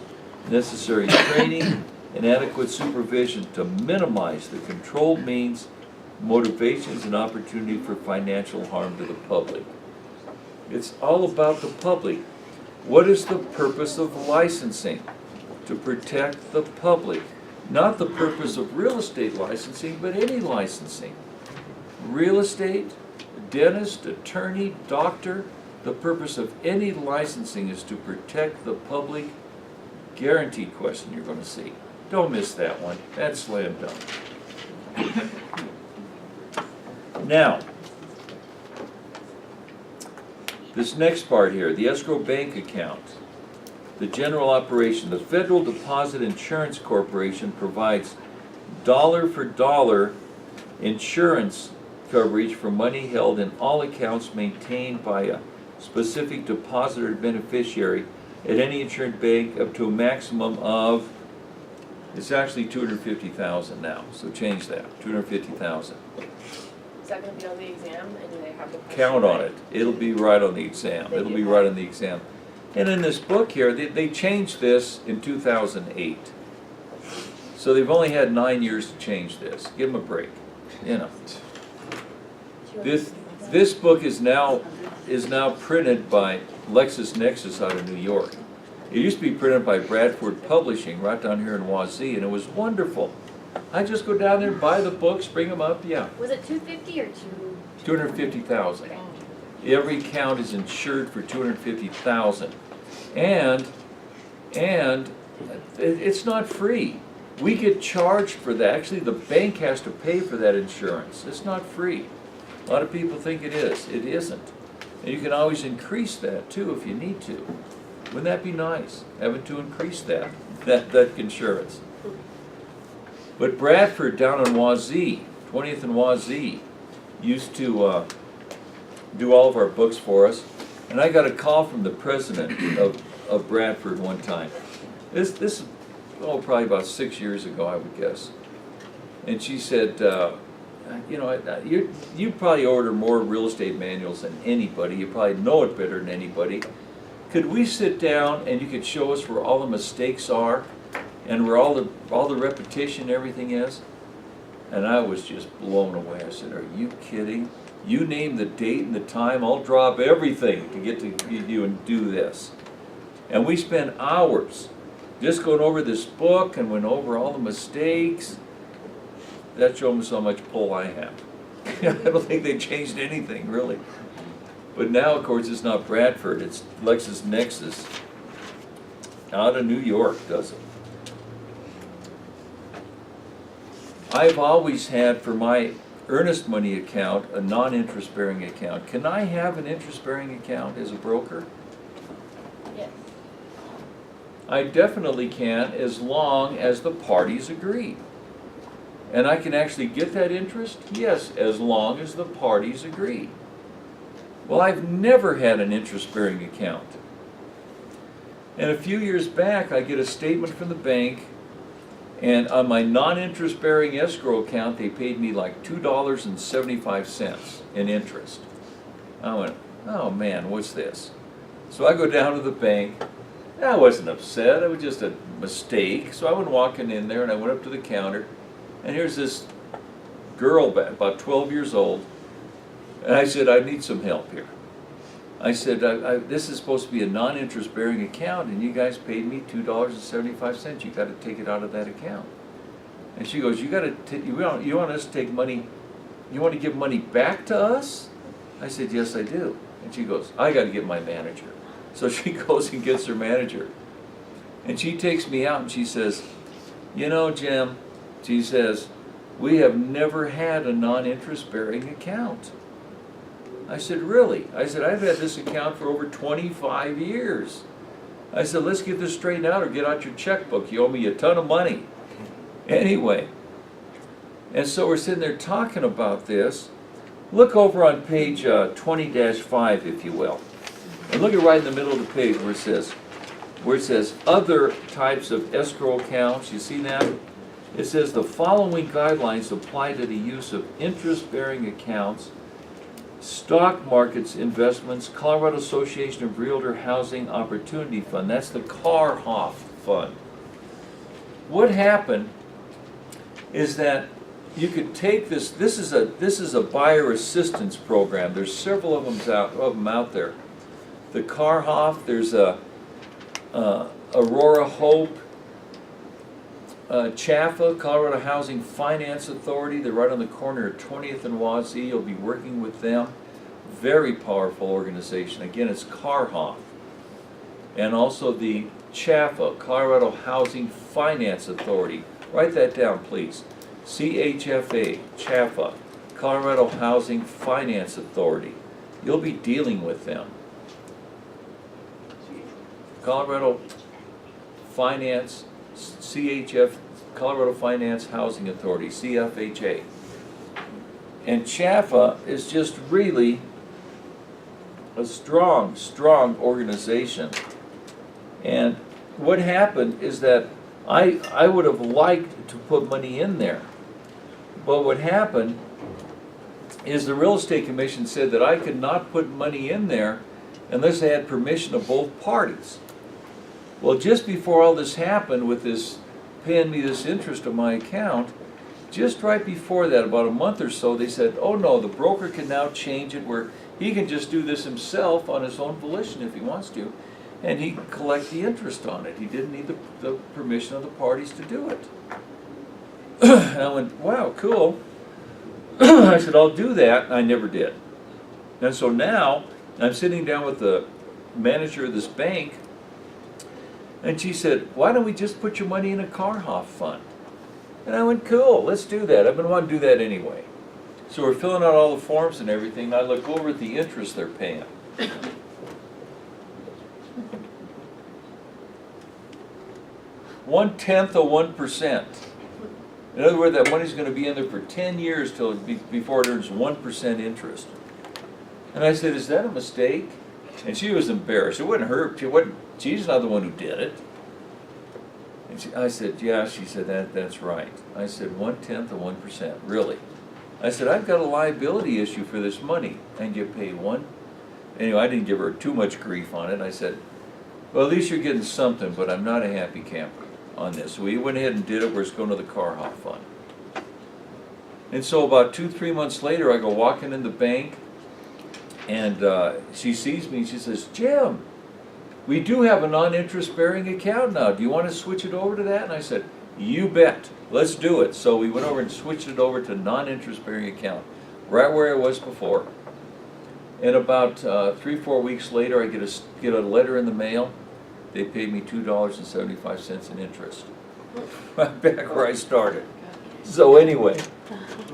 necessary training, and adequate supervision to minimize the controlled means, motivations, and opportunity for financial harm to the public. It's all about the public. What is the purpose of licensing? To protect the public. Not the purpose of real estate licensing, but any licensing. Real estate, dentist, attorney, doctor, the purpose of any licensing is to protect the public. Guaranteed question you're going to see. Don't miss that one. That's slam dunk. Now, this next part here, the escrow bank account, the general operation. The Federal Deposit Insurance Corporation provides dollar-for-dollar insurance coverage for money held in all accounts maintained by a specific depositor beneficiary at any insured bank up to a maximum of, it's actually $250,000 now, so change that, $250,000. Is that gonna be on the exam, and do they have the question Count on right? it. It'll be right on the exam. They It'll do be that. right on the exam. And in this book here, they changed this in 2008. So they've only had 9 years to change this. Give them a break, you know. This book is now printed by LexisNexis out of New York. It used to be printed by Bradford Publishing right down here in Wazee, and it was wonderful. I just go down there and buy the books, bring them up, yeah. Was it 250 or 2? 250,000. Okay. every account is insured for 250,000. And it's not free. We get charged for that. Actually, the bank has to pay for that insurance. It's not free. A lot of people think it is. It isn't. And you can always increase that too if you need to. Wouldn't that be nice, having to increase that insurance? But Bradford down in Wazee, 20th and Wazee, used to do all of our books for us. And I got a call from the president of Bradford one time. This probably about 6 years ago, I would guess. And she said, you know, you probably order more real estate manuals than anybody. You probably know it better than anybody. Could we sit down and you could show us where all the mistakes are and where all the repetition and everything is? And I was just blown away. I said, are you kidding? You name the date and the time, I'll drop everything to get to you and do this. And we spent hours just going over this book and went over all the mistakes. That shows how much pull I have. I don't think they changed anything, really. But now, of course, it's not Bradford, it's LexisNexis out of New York does it. I've always had, for my earnest money account, a non-interest bearing account. Can I have an interest bearing account as a broker? Yes. I definitely can, as long as the parties agree. And I can actually get that interest? Yes, as long as the parties agree. Well, I've never had an interest-bearing account. And a few years back, I get a statement from the bank, and on my non-interest-bearing escrow account, they paid me like $2.75 in interest. I went, oh man, what's this? So I go down to the bank. I wasn't upset, it was just a mistake. So I went walking in there and I went up to the counter, and here's this girl about 12 years old, and I said, I need some help here. I said, this is supposed to be a non-interest bearing account, and you guys paid me $2.75. You got to take it out of that account. And she goes, you want us to take money, you want to give money back to us? I said, yes, I do. And she goes, I got to get my manager. So she goes and gets her manager. And she takes me out and she says, you know, Jim, she says, we have never had a non-interest bearing account. I said, really? I said, I've had this account for over 25 years. I said, let's get this straightened out or get out your checkbook. You owe me a ton of money. Anyway, and so we're sitting there talking about this. Look over on page 20-5, if you will. And look at right in the middle of the page where it says other types of escrow accounts. You see that? It says the following guidelines apply to the use of interest-bearing accounts, stock markets investments, Colorado Association of Realtor Housing Opportunity Fund. That's the CARHOF fund. What happened is that you could take this. This is a buyer assistance program. There's several of them out there. The CARHOF. There's Aurora Hope. CHAFA, Colorado Housing Finance Authority. They're right on the corner of 20th and Wazee. You'll be working with them. Very powerful organization. Again, it's CARHOF. And also the CHAFA, Colorado Housing Finance Authority. Write that down, please. CHFA, CHAFA, Colorado Housing Finance Authority. You'll be dealing with them. Colorado Finance, CHF, Colorado Finance Housing Authority, CFHA. And CHAFA is just really a strong, strong organization. And what happened is that I would have liked to put money in there. But what happened is the Real Estate Commission said that I could not put money in there unless I had permission of both parties. Well, just before all this happened with this paying me this interest on my account, just right before that, about a month or so, they said, oh no, the broker can now change it where he can just do this himself on his own volition if he wants to, and he can collect the interest on it. He didn't need the permission of the parties to do it. And I went, wow, cool. I said, I'll do that, and I never did. And so now, I'm sitting down with the manager of this bank, and she said, why don't we just put your money in a Carhoff fund? And I went, cool, let's do that. I've been wanting to do that anyway. So we're filling out all the forms and everything, and I look over at the interest they're paying. 0.1%. In other words, that money's gonna be in there for 10 years before it earns 1% interest. And I said, is that a mistake? And she was embarrassed. It wasn't her, she's not the one who did it. And I said, yeah, she said, that's right. I said, 0.1%, really? I said, I've got a liability issue for this money, and you pay one. Anyway, I didn't give her too much grief on it. I said, well, at least you're getting something, but I'm not a happy camper on this. So we went ahead and did it. We're just going to the Carhoff fund. And so about 2-3 months later, I go walking in the bank, and she sees me and she says, Jim, we do have a non-interest bearing account now. Do you want to switch it over to that? And I said, you bet. Let's do it. So we went over and switched it over to non-interest bearing account, right where it was before. And about 3-4 weeks later, I get a letter in the mail. They paid me $2.75 in interest. Right back where I started. So anyway,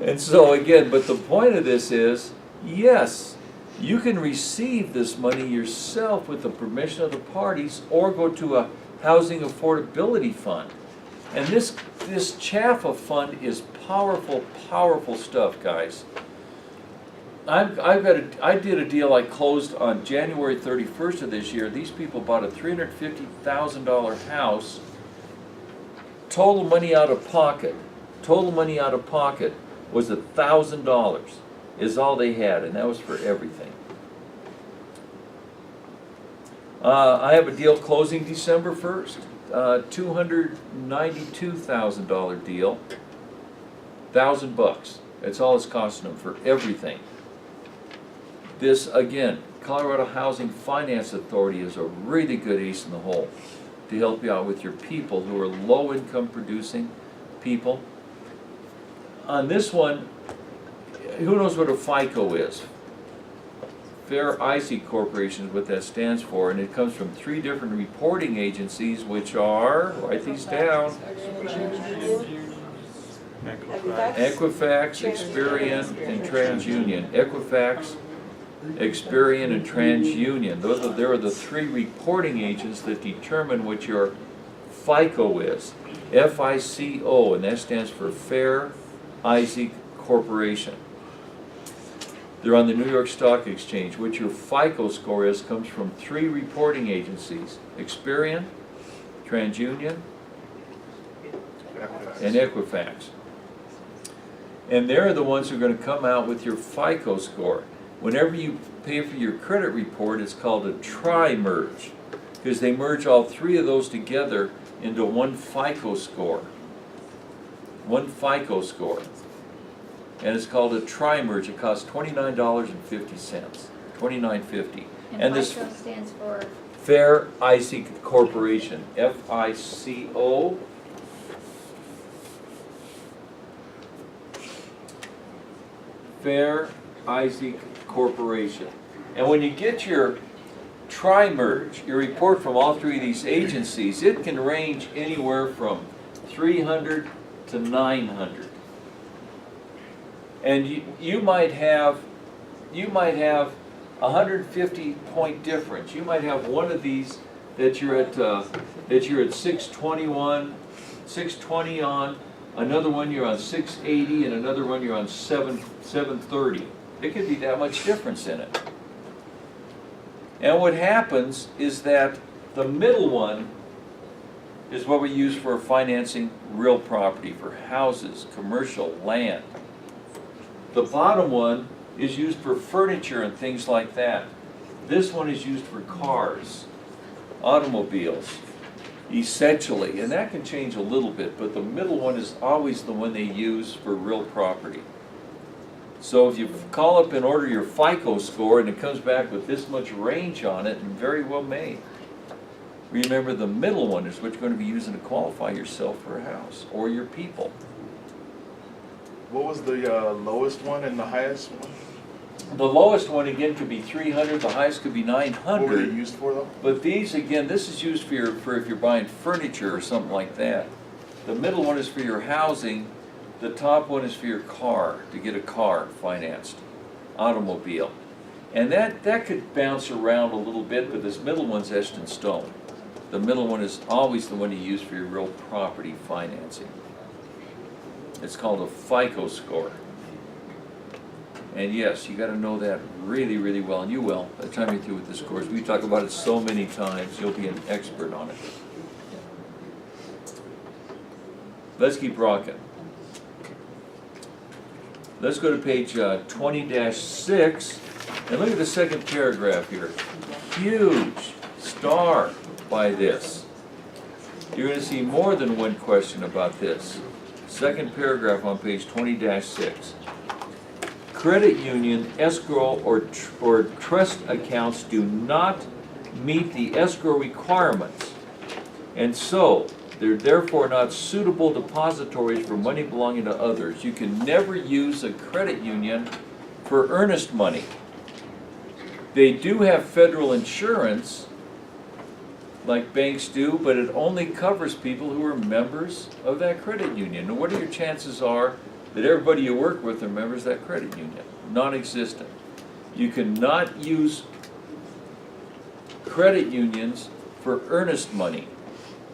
and so again, but the point of this is, yes, you can receive this money yourself with the permission of the parties, or go to a housing affordability fund. And this CHAFA fund is powerful, powerful stuff, guys. I did a deal I closed on January 31st of this year. These people bought a $350,000 house. Total money out of pocket was $1,000 is all they had, and that was for everything. I have a deal closing December 1st, $292,000 deal, $1,000. That's all it's costing them for everything. This, again, Colorado Housing Finance Authority is a really good ace in the hole to help you out with your people who are low-income producing people. On this one, who knows what a FICO is? Fair Isaac Corporation is what that stands for, and it comes from 3 different reporting agencies, which are, write these down, Equifax, Experian, and TransUnion. Equifax, Experian, and TransUnion. There are the 3 reporting agents that determine what your FICO is. FICO, and that stands for Fair Isaac Corporation. They're on the New York Stock Exchange. What your FICO score is comes from 3 reporting agencies: Experian, TransUnion, and Equifax. And they're the ones who are going to come out with your FICO score. Whenever you pay for your credit report, it's called a tri-merge, because they merge all 3 of those together into one FICO score. One FICO score. And it's called a tri-merge. It costs $29.50, $29.50. And FICO stands for? Fair Isaac Corporation, FICO. Fair Isaac Corporation. And when you get your tri-merge, your report from all 3 of these agencies, it can range anywhere from 300 to 900. And you might have a 150-point difference. You might have one of these that you're at 620 on, another one you're on 680, and another one you're on 730. It could be that much difference in it. And what happens is that the middle one is what we use for financing real property, for houses, commercial, land. The bottom one is used for furniture and things like that. This one is used for cars, automobiles, essentially, and that can change a little bit, but the middle one is always the one they use for real property. So if you call up and order your FICO score and it comes back with this much range on it, and very well may, remember the middle one is what you're going to be using to qualify yourself for a house or your people. What was the lowest one and the highest one? The lowest one again could be 300, the highest could be What were they 900. used for though? But these, again, this is used for if you're buying furniture or something like that. The middle one is for your housing, the top one is for your car, to get a car financed, automobile. And that could bounce around a little bit, but this middle one's etched in stone. The middle one is always the one you use for your real property financing. It's called a FICO score. And yes, you gotta know that really, really well, and you will, by the time you're through with this course. We talk about it so many times, you'll be an expert on it. Let's keep rocking. Let's go to page 20-6, and look at the second paragraph here. Huge star by this. You're gonna see more than one question about this. Second paragraph on page 20-6. Credit union, escrow, or trust accounts do not meet the escrow requirements, and so they're therefore not suitable depositories for money belonging to others. You can never use a credit union for earnest money. They do have federal insurance, like banks do, but it only covers people who are members of that credit union. And what are your chances are that everybody you work with are members of that credit union? Non-existent. You cannot use credit unions for earnest money.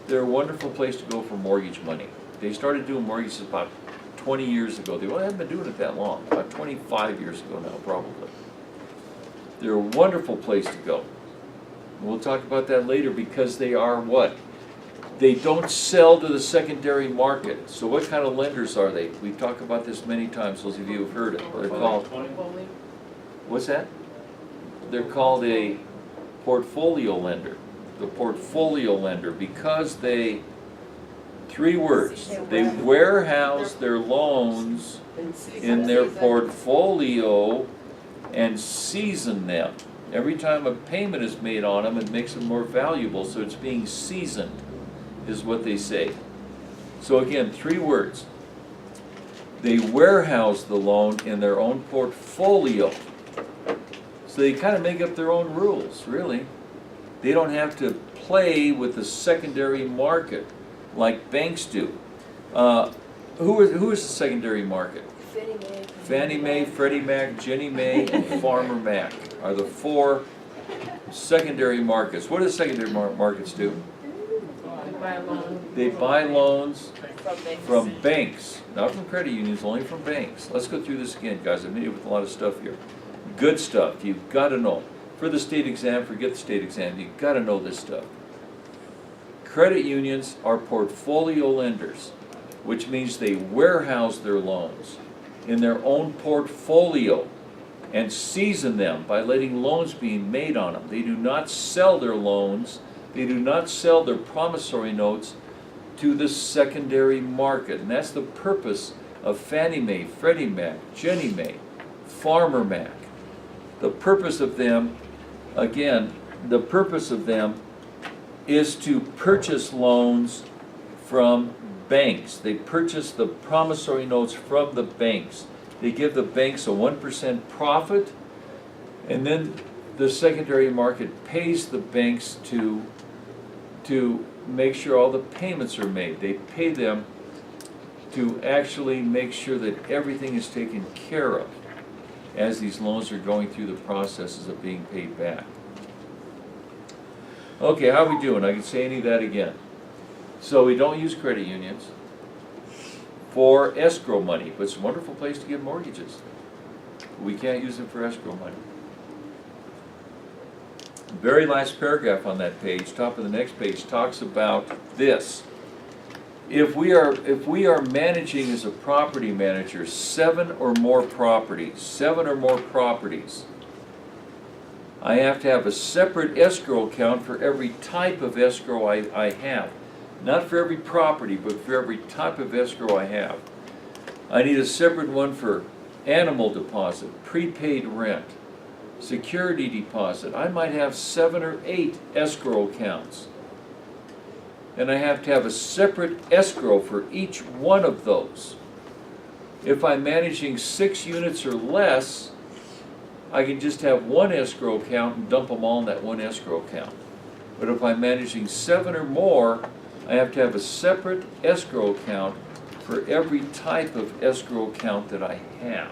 They're a wonderful place to go for mortgage money. They started doing mortgages about 20 years ago. They haven't been doing it that long, about 25 years ago now, probably. They're a wonderful place to go. We'll talk about that later because they are what? They don't sell to the secondary market. So what kind of lenders are they? We've talked about this many times, those of you who've heard it. They're called, what's that? They're called a portfolio lender. The portfolio lender, because they, 3 words, they warehouse their loans in their portfolio and season them. Every time a payment is made on them, it makes them more valuable, so it's being seasoned, is what they say. So again, 3 words. They warehouse the loan in their own portfolio. So they kind of make up their own rules, really. They don't have to play with the secondary market like banks do. Who is the secondary market? Fannie Mae, Freddie Mac, Ginnie Mae, and Farmer Mac are the 4 secondary markets. What do the secondary markets do? They buy loans from banks, not from credit unions, only from banks. Let's go through this again, guys. I'm hitting you with a lot of stuff here. Good stuff. You've got to know. For the state exam, forget the state exam. You've got to know this stuff. Credit unions are portfolio lenders, which means they warehouse their loans in their own portfolio and season them by letting loans be made on them. They do not sell their loans. They do not sell their promissory notes to the secondary market. And that's the purpose of Fannie Mae, Freddie Mac, Ginnie Mae, Farmer Mac. The purpose of them, again, the purpose of them is to purchase loans from banks. They purchase the promissory notes from the banks. They give the banks a 1% profit, and then the secondary market pays the banks to make sure all the payments are made. They pay them to actually make sure that everything is taken care of as these loans are going through the processes of being paid back. Okay, how are we doing? I can say any of that again. So we don't use credit unions for escrow money, but it's a wonderful place to get mortgages. We can't use them for escrow money. Very last paragraph on that page, top of the next page, talks about this. If we are managing as a property manager 7 or more properties, I have to have a separate escrow account for every type of escrow I have. Not for every property, but for every type of escrow I have. I need a separate one for animal deposit, prepaid rent, security deposit. I might have 7 or 8 escrow accounts. And I have to have a separate escrow for each one of those. If I'm managing 6 units or less, I can just have one escrow account and dump them all in that one escrow account. But if I'm managing 7 or more, I have to have a separate escrow account for every type of escrow account that I have.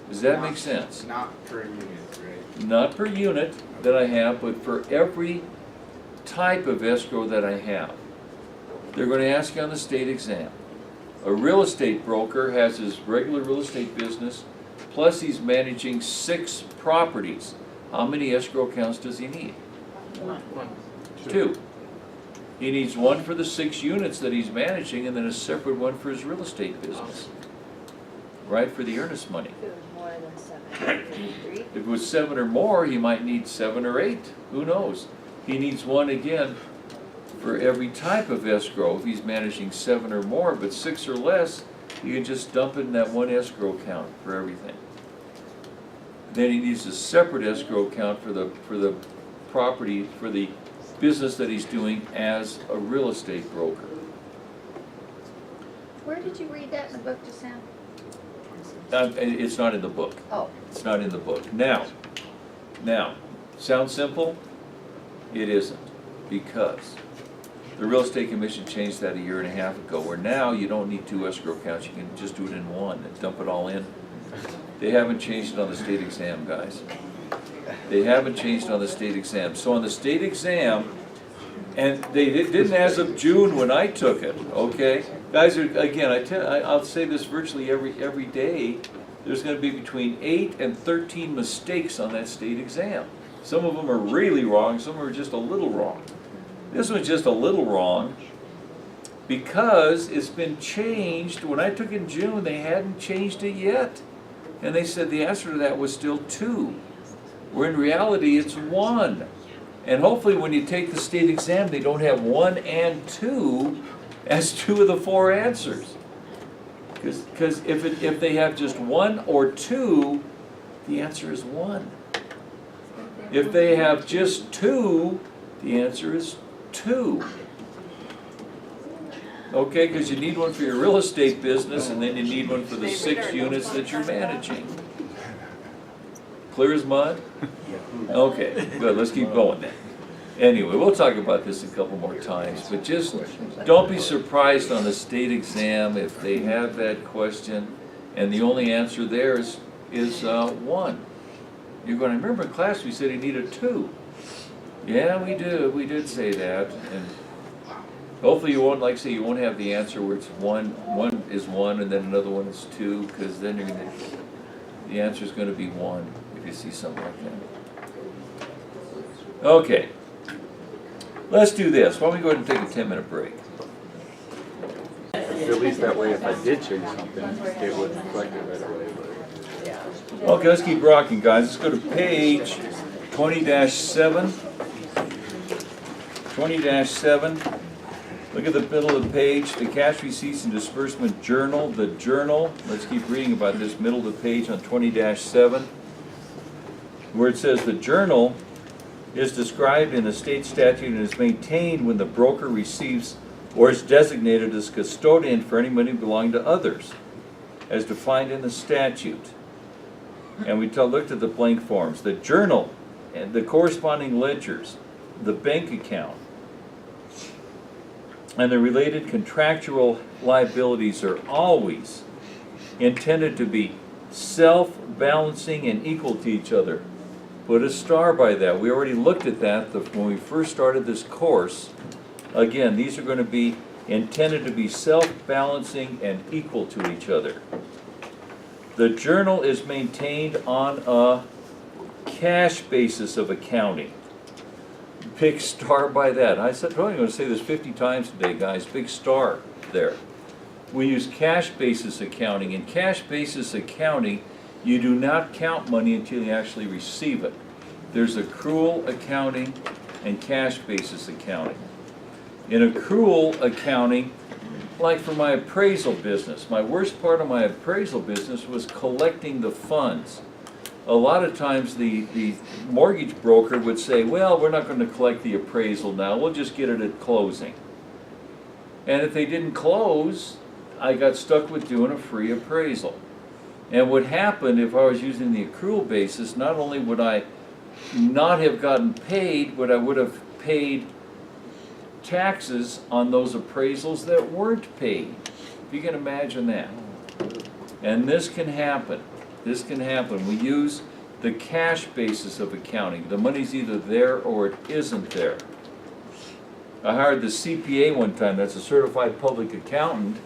Does that make sense? Not per unit, right? Not per unit that I have, but for every type of escrow that I have. They're going to ask you on the state exam. A real estate broker has his regular real estate business, plus he's managing 6 properties. How many escrow accounts does he need? 2. He needs one for the 6 units that he's managing, and then a separate one for his real estate business. Right, for the earnest money. If it was more than 7, maybe 3. If it was 7 or more, he might need 7 or 8, who knows? He needs one again for every type of escrow. If he's managing 7 or more, but 6 or less, you can just dump it in that one escrow account for everything. Then he needs a separate escrow account for the property, for the business that he's doing as a real estate broker. Where did you read that in the book just now? It's not in the book. Oh, It's not in the book. Now, sounds simple? It isn't, because the Real Estate Commission changed that a year and a half ago, where now you don't need 2 escrow accounts, you can just do it in one and dump it all in. They haven't changed it on the state exam, guys. They haven't changed it on the state exam. So on the state exam, and they didn't as of June when I took it, okay? Guys, again, I'll say this virtually every day, there's gonna be between 8 and 13 mistakes on that state exam. Some of them are really wrong, some are just a little wrong. This one's just a little wrong because it's been changed. When I took it in June, they hadn't changed it yet. And they said the answer to that was still 2, where in reality it's 1. And hopefully when you take the state exam, they don't have 1 and 2 as 2 of the 4 answers. Because if they have just 1 or 2, the answer is 1. If they have just 2, the answer is 2. Okay, because you need one for your real estate business, and then you need one for the 6 units that you're managing. Clear as mud? Okay, good, let's keep going then. Anyway, we'll talk about this a couple more times, but just don't be surprised on the state exam if they have that question, and the only answer there is 1. You're going to remember in class we said he needed 2. Yeah, we did say that, and hopefully you won't, like say, you won't have the answer where it's 1 is 1 and then another one is 2, because then the answer is going to be 1 if you see something like that. Okay, let's do this. Why don't we go ahead and take a 10-minute break? At least that way, if I did change something, it would reflect it right away. Okay, let's keep rocking, guys. Let's go to page 20-7. 20-7. Look at the middle of the page, the cash receipts and disbursement journal. The journal, let's keep reading about this, middle of the page on 20-7, where it says the journal is described in the state statute and is maintained when the broker receives or is designated as custodian for any money belonging to others, as defined in the statute. And we looked at the blank forms. The journal and the corresponding ledgers, the bank account, and the related contractual liabilities are always intended to be self-balancing and equal to each other. Put a star by that. We already looked at that when we first started this course. Again, these are going to be intended to be self-balancing and equal to each other. The journal is maintained on a cash basis of accounting. Big star by that. I said, probably going to say this 50 times today, guys. Big star there. We use cash basis accounting. In cash basis accounting, you do not count money until you actually receive it. There's accrual accounting and cash basis accounting. In accrual accounting, like for my appraisal business, my worst part of my appraisal business was collecting the funds. A lot of times the mortgage broker would say, well, we're not going to collect the appraisal now, we'll just get it at closing. And if they didn't close, I got stuck with doing a free appraisal. And what happened if I was using the accrual basis, not only would I not have gotten paid, but I would have paid taxes on those appraisals that weren't paid. If you can imagine that. And this can happen. This can happen. We use the cash basis of accounting. The money's either there or it isn't there. I hired the CPA one time, that's a certified public accountant.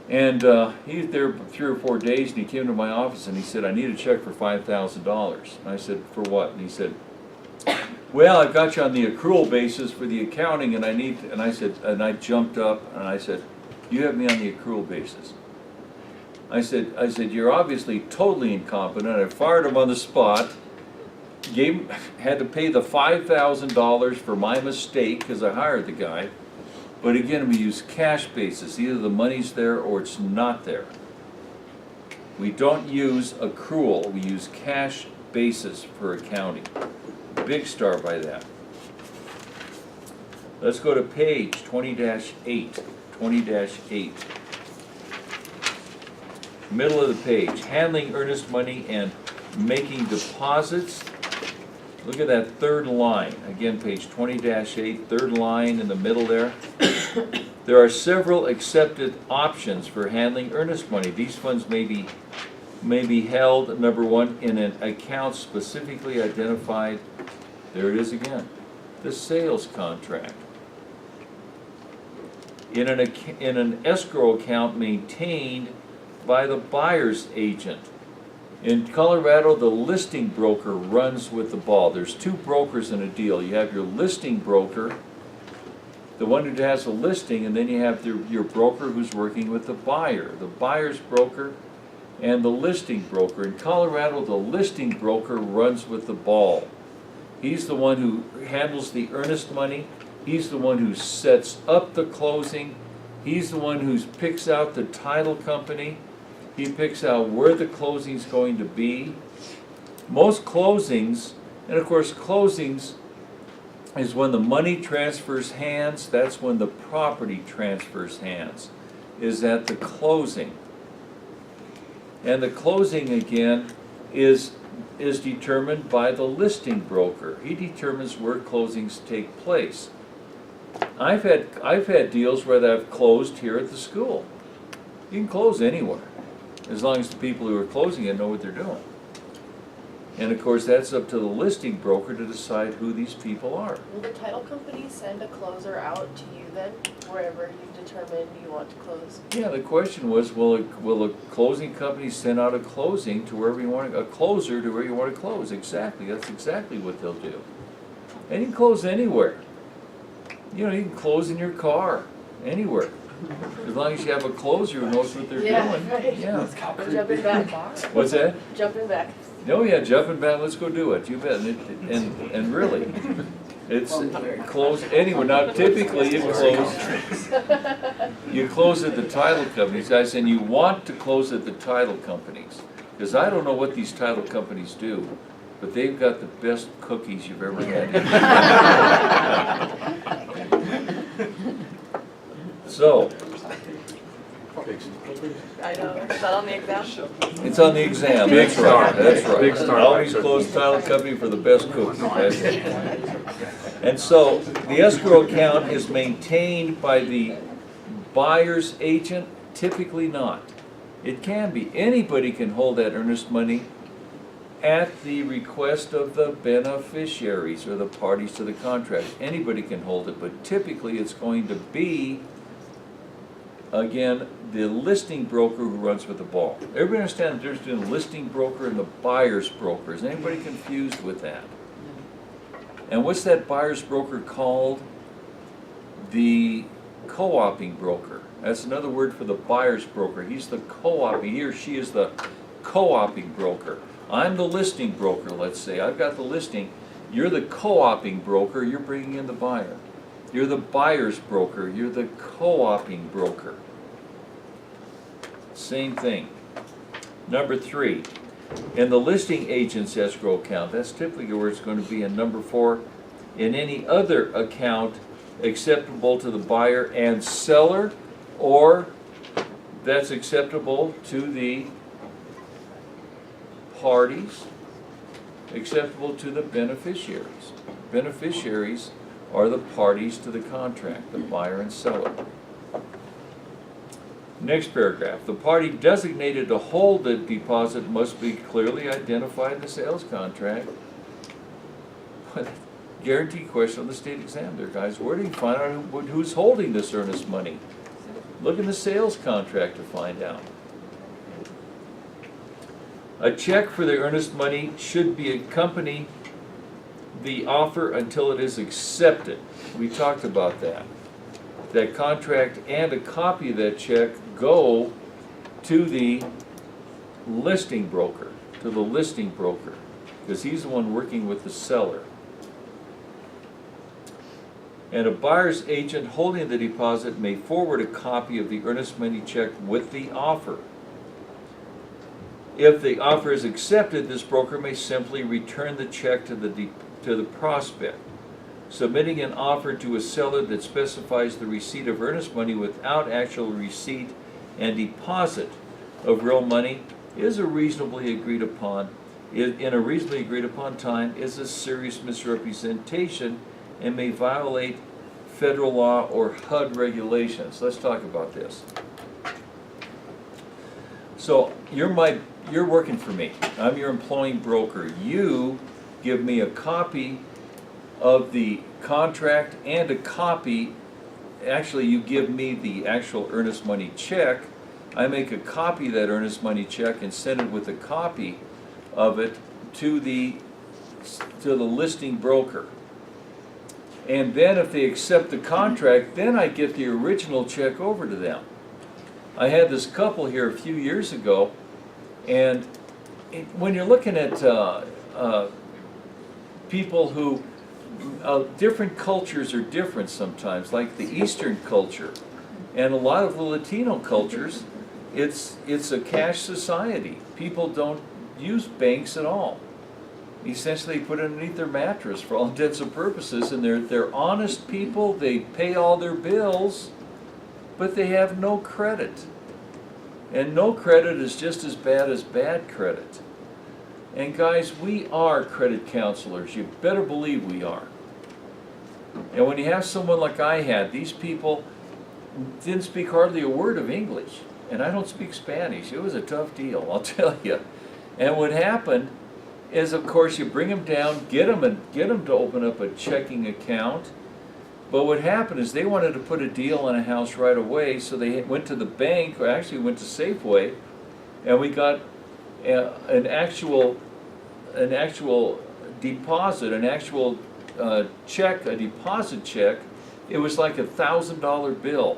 And he was there 3 or 4 days, and he came to my office and he said, I need a check for $5,000. And I said, for what? And he said, well, I've got you on the accrual basis for the accounting, and I jumped up and I said, you have me on the accrual basis. I said, you're obviously totally incompetent. I fired him on the spot, had to pay the $5,000 for my mistake because I hired the guy. But again, we use cash basis. Either the money's there or it's not there. We don't use accrual, we use cash basis for accounting. Big star by that. Let's go to page 20-8. 20-8. Middle of the page, handling earnest money and making deposits. Look at that third line. Again, page 20-8, third line in the middle there. There are several accepted options for handling earnest money. These funds may be held, number one, in an account specifically identified. There it is again, the sales contract. In an escrow account maintained by the buyer's agent. In Colorado, the listing broker runs with the ball. There's 2 brokers in a deal. You have your listing broker, the one who has a listing, and then you have your broker who's working with the buyer. The buyer's broker and the listing broker. In Colorado, the listing broker runs with the ball. He's the one who handles the earnest money. He's the one who sets up the closing. He's the one who picks out the title company. He picks out where the closing's going to be. Most closings, and of course closings is when the money transfers hands, that's when the property transfers hands, is at the closing. And the closing again is determined by the listing broker. He determines where closings take place. I've had deals where I've closed here at the school. You can close anywhere, as long as the people who are closing it know what they're doing. And of course, that's up to the listing broker to decide who these people are. Will the title company send a closer out to you then, wherever you determine you want to close? Yeah, the question was, will a closing company send out a closing to wherever you want, a closer to where you want to close? Exactly, that's exactly what they'll do. And you can close anywhere. You know, you can close in your car, anywhere. As long as you have a closer who knows what they're doing. Right. Yeah. Or jumping back. What's that? Jumping back. Oh yeah, jumping back, let's go do it, you bet. And really, it's close anywhere. Now typically you close at the title companies, guys, and you want to close at the title companies. Because I don't know what these title companies do, but they've got the best cookies you've ever had. So, I know, is that on the exam? it's on the exam, that's right, that's right. Big star. Always close title company for the best cookies. And so, the escrow account is maintained by the buyer's agent? Typically not. It can be. Anybody can hold that earnest money at the request of the beneficiaries or the parties to the contract. Anybody can hold it, but typically it's going to be, again, the listing broker who runs with the ball. Everybody understand the difference between the listing broker and the buyer's broker? Is anybody confused with that? And what's that buyer's broker called? The co-oping broker. That's another word for the buyer's broker. He's the co-oping, he or she is the co-oping broker. I'm the listing broker, let's say. I've got the listing. You're the co-oping broker, you're bringing in the buyer. You're the buyer's broker, you're the co-oping broker. Same thing. Number 3, in the listing agent's escrow account, that's typically where it's going to be. In number 4, in any other account acceptable to the buyer and seller, or that's acceptable to the parties, acceptable to the beneficiaries. Beneficiaries are the parties to the contract, the buyer and seller. Next paragraph, the party designated to hold the deposit must be clearly identified in the sales contract. Guaranteed question on the state exam there, guys. Where do you find out who's holding this earnest money? Look in the sales contract to find out. A check for the earnest money should be accompany the offer until it is accepted. We talked about that. That contract and a copy of that check go to the listing broker, because he's the one working with the seller. And a buyer's agent holding the deposit may forward a copy of the earnest money check with the offer. If the offer is accepted, this broker may simply return the check to the prospect. Submitting an offer to a seller that specifies the receipt of earnest money without actual receipt and deposit of real money is a reasonably agreed upon, in a reasonably agreed upon time, is a serious misrepresentation and may violate federal law or HUD regulations. Let's talk about this. So you're working for me. I'm your employing broker. You give me a copy of the contract and a copy, actually you give me the actual earnest money check. I make a copy of that earnest money check and send it with a copy of it to the listing broker. And then if they accept the contract, then I get the original check over to them. I had this couple here a few years ago, and when you're looking at people who, different cultures are different sometimes, like the Eastern culture, and a lot of the Latino cultures, it's a cash society. People don't use banks at all. Essentially put it underneath their mattress for all intents and purposes, and they're honest people, they pay all their bills, but they have no credit. And no credit is just as bad as bad credit. And guys, we are credit counselors, you better believe we are. And when you have someone like I had, these people didn't speak hardly a word of English, and I don't speak Spanish. It was a tough deal, I'll tell you. And what happened is, of course, you bring them down, get them to open up a checking account. But what happened is they wanted to put a deal on a house right away, so they went to the bank, or actually went to Safeway, and we got an actual deposit, an actual check, a deposit check. It was like $1,000 bill.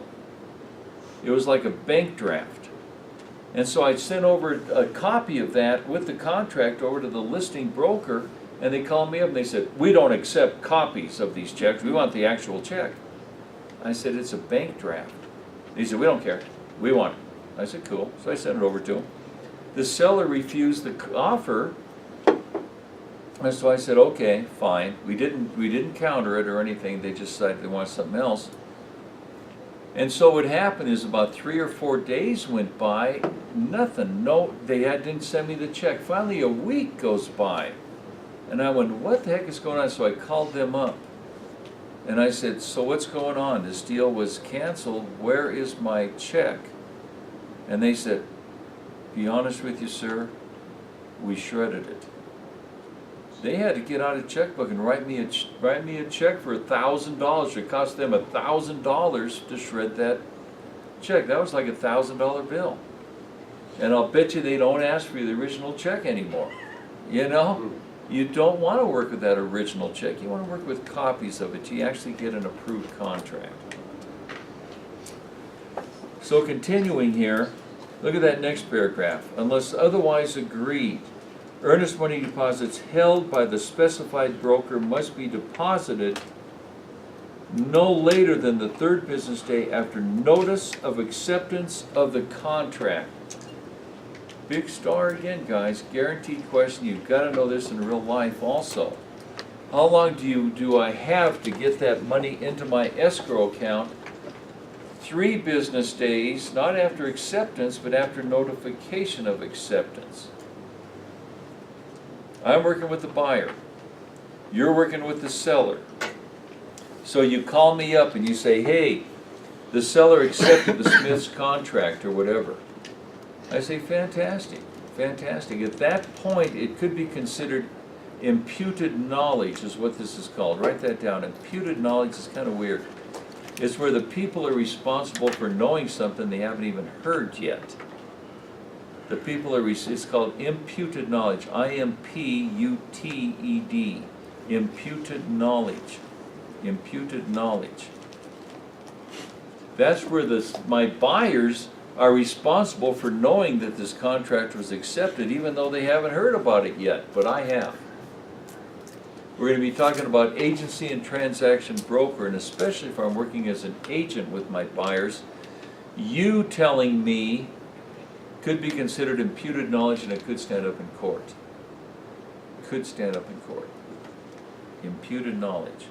It was like a bank draft. And so I sent over a copy of that with the contract over to the listing broker, and they called me up and they said, "We don't accept copies of these checks, we want the actual check." I said, "It's a bank draft." He said, "We don't care, we want it." I said, "Cool." So I sent it over to him. The seller refused the offer, and so I said, "Okay, fine." We didn't counter it or anything, they just decided they wanted something else. And so what happened is about 3 or 4 days went by, nothing, they didn't send me the check. Finally a week goes by, and I went, what the heck is going on? So I called them up, and I said, "So what's going on? This deal was canceled, where is my check?" And they said, "Be honest with you, sir, we shredded it." They had to get out a checkbook and write me a check for $1,000. It cost them $1,000 to shred that check. That was like a $1,000 bill. And I'll bet you they don't ask for the original check anymore. You know? You don't want to work with that original check. You want to work with copies of it. You actually get an approved contract. So continuing here, look at that next paragraph. Unless otherwise agreed, earnest money deposits held by the specified broker must be deposited no later than the 3rd business day after notice of acceptance of the contract. Big star again, guys. Guaranteed question. You've got to know this in real life also. How long do I have to get that money into my escrow account 3 business days, not after acceptance, but after notification of acceptance. I'm working with the buyer. You're working with the seller. So you call me up and you say, hey, the seller accepted the Smith's contract or whatever. I say, fantastic, fantastic. At that point, it could be considered imputed knowledge is what this is called. Write that down. Imputed knowledge is kind of weird. It's where the people are responsible for knowing something they haven't even heard yet. The people are, it's called imputed knowledge. I-M-P-U-T-E-D. Imputed knowledge. Imputed knowledge. That's where my buyers are responsible for knowing that this contract was accepted, even though they haven't heard about it yet, but I have. We're going to be talking about agency and transaction broker, and especially if I'm working as an agent with my buyers, you telling me could be considered imputed knowledge and it could stand up in court. Could stand up in court. Imputed knowledge.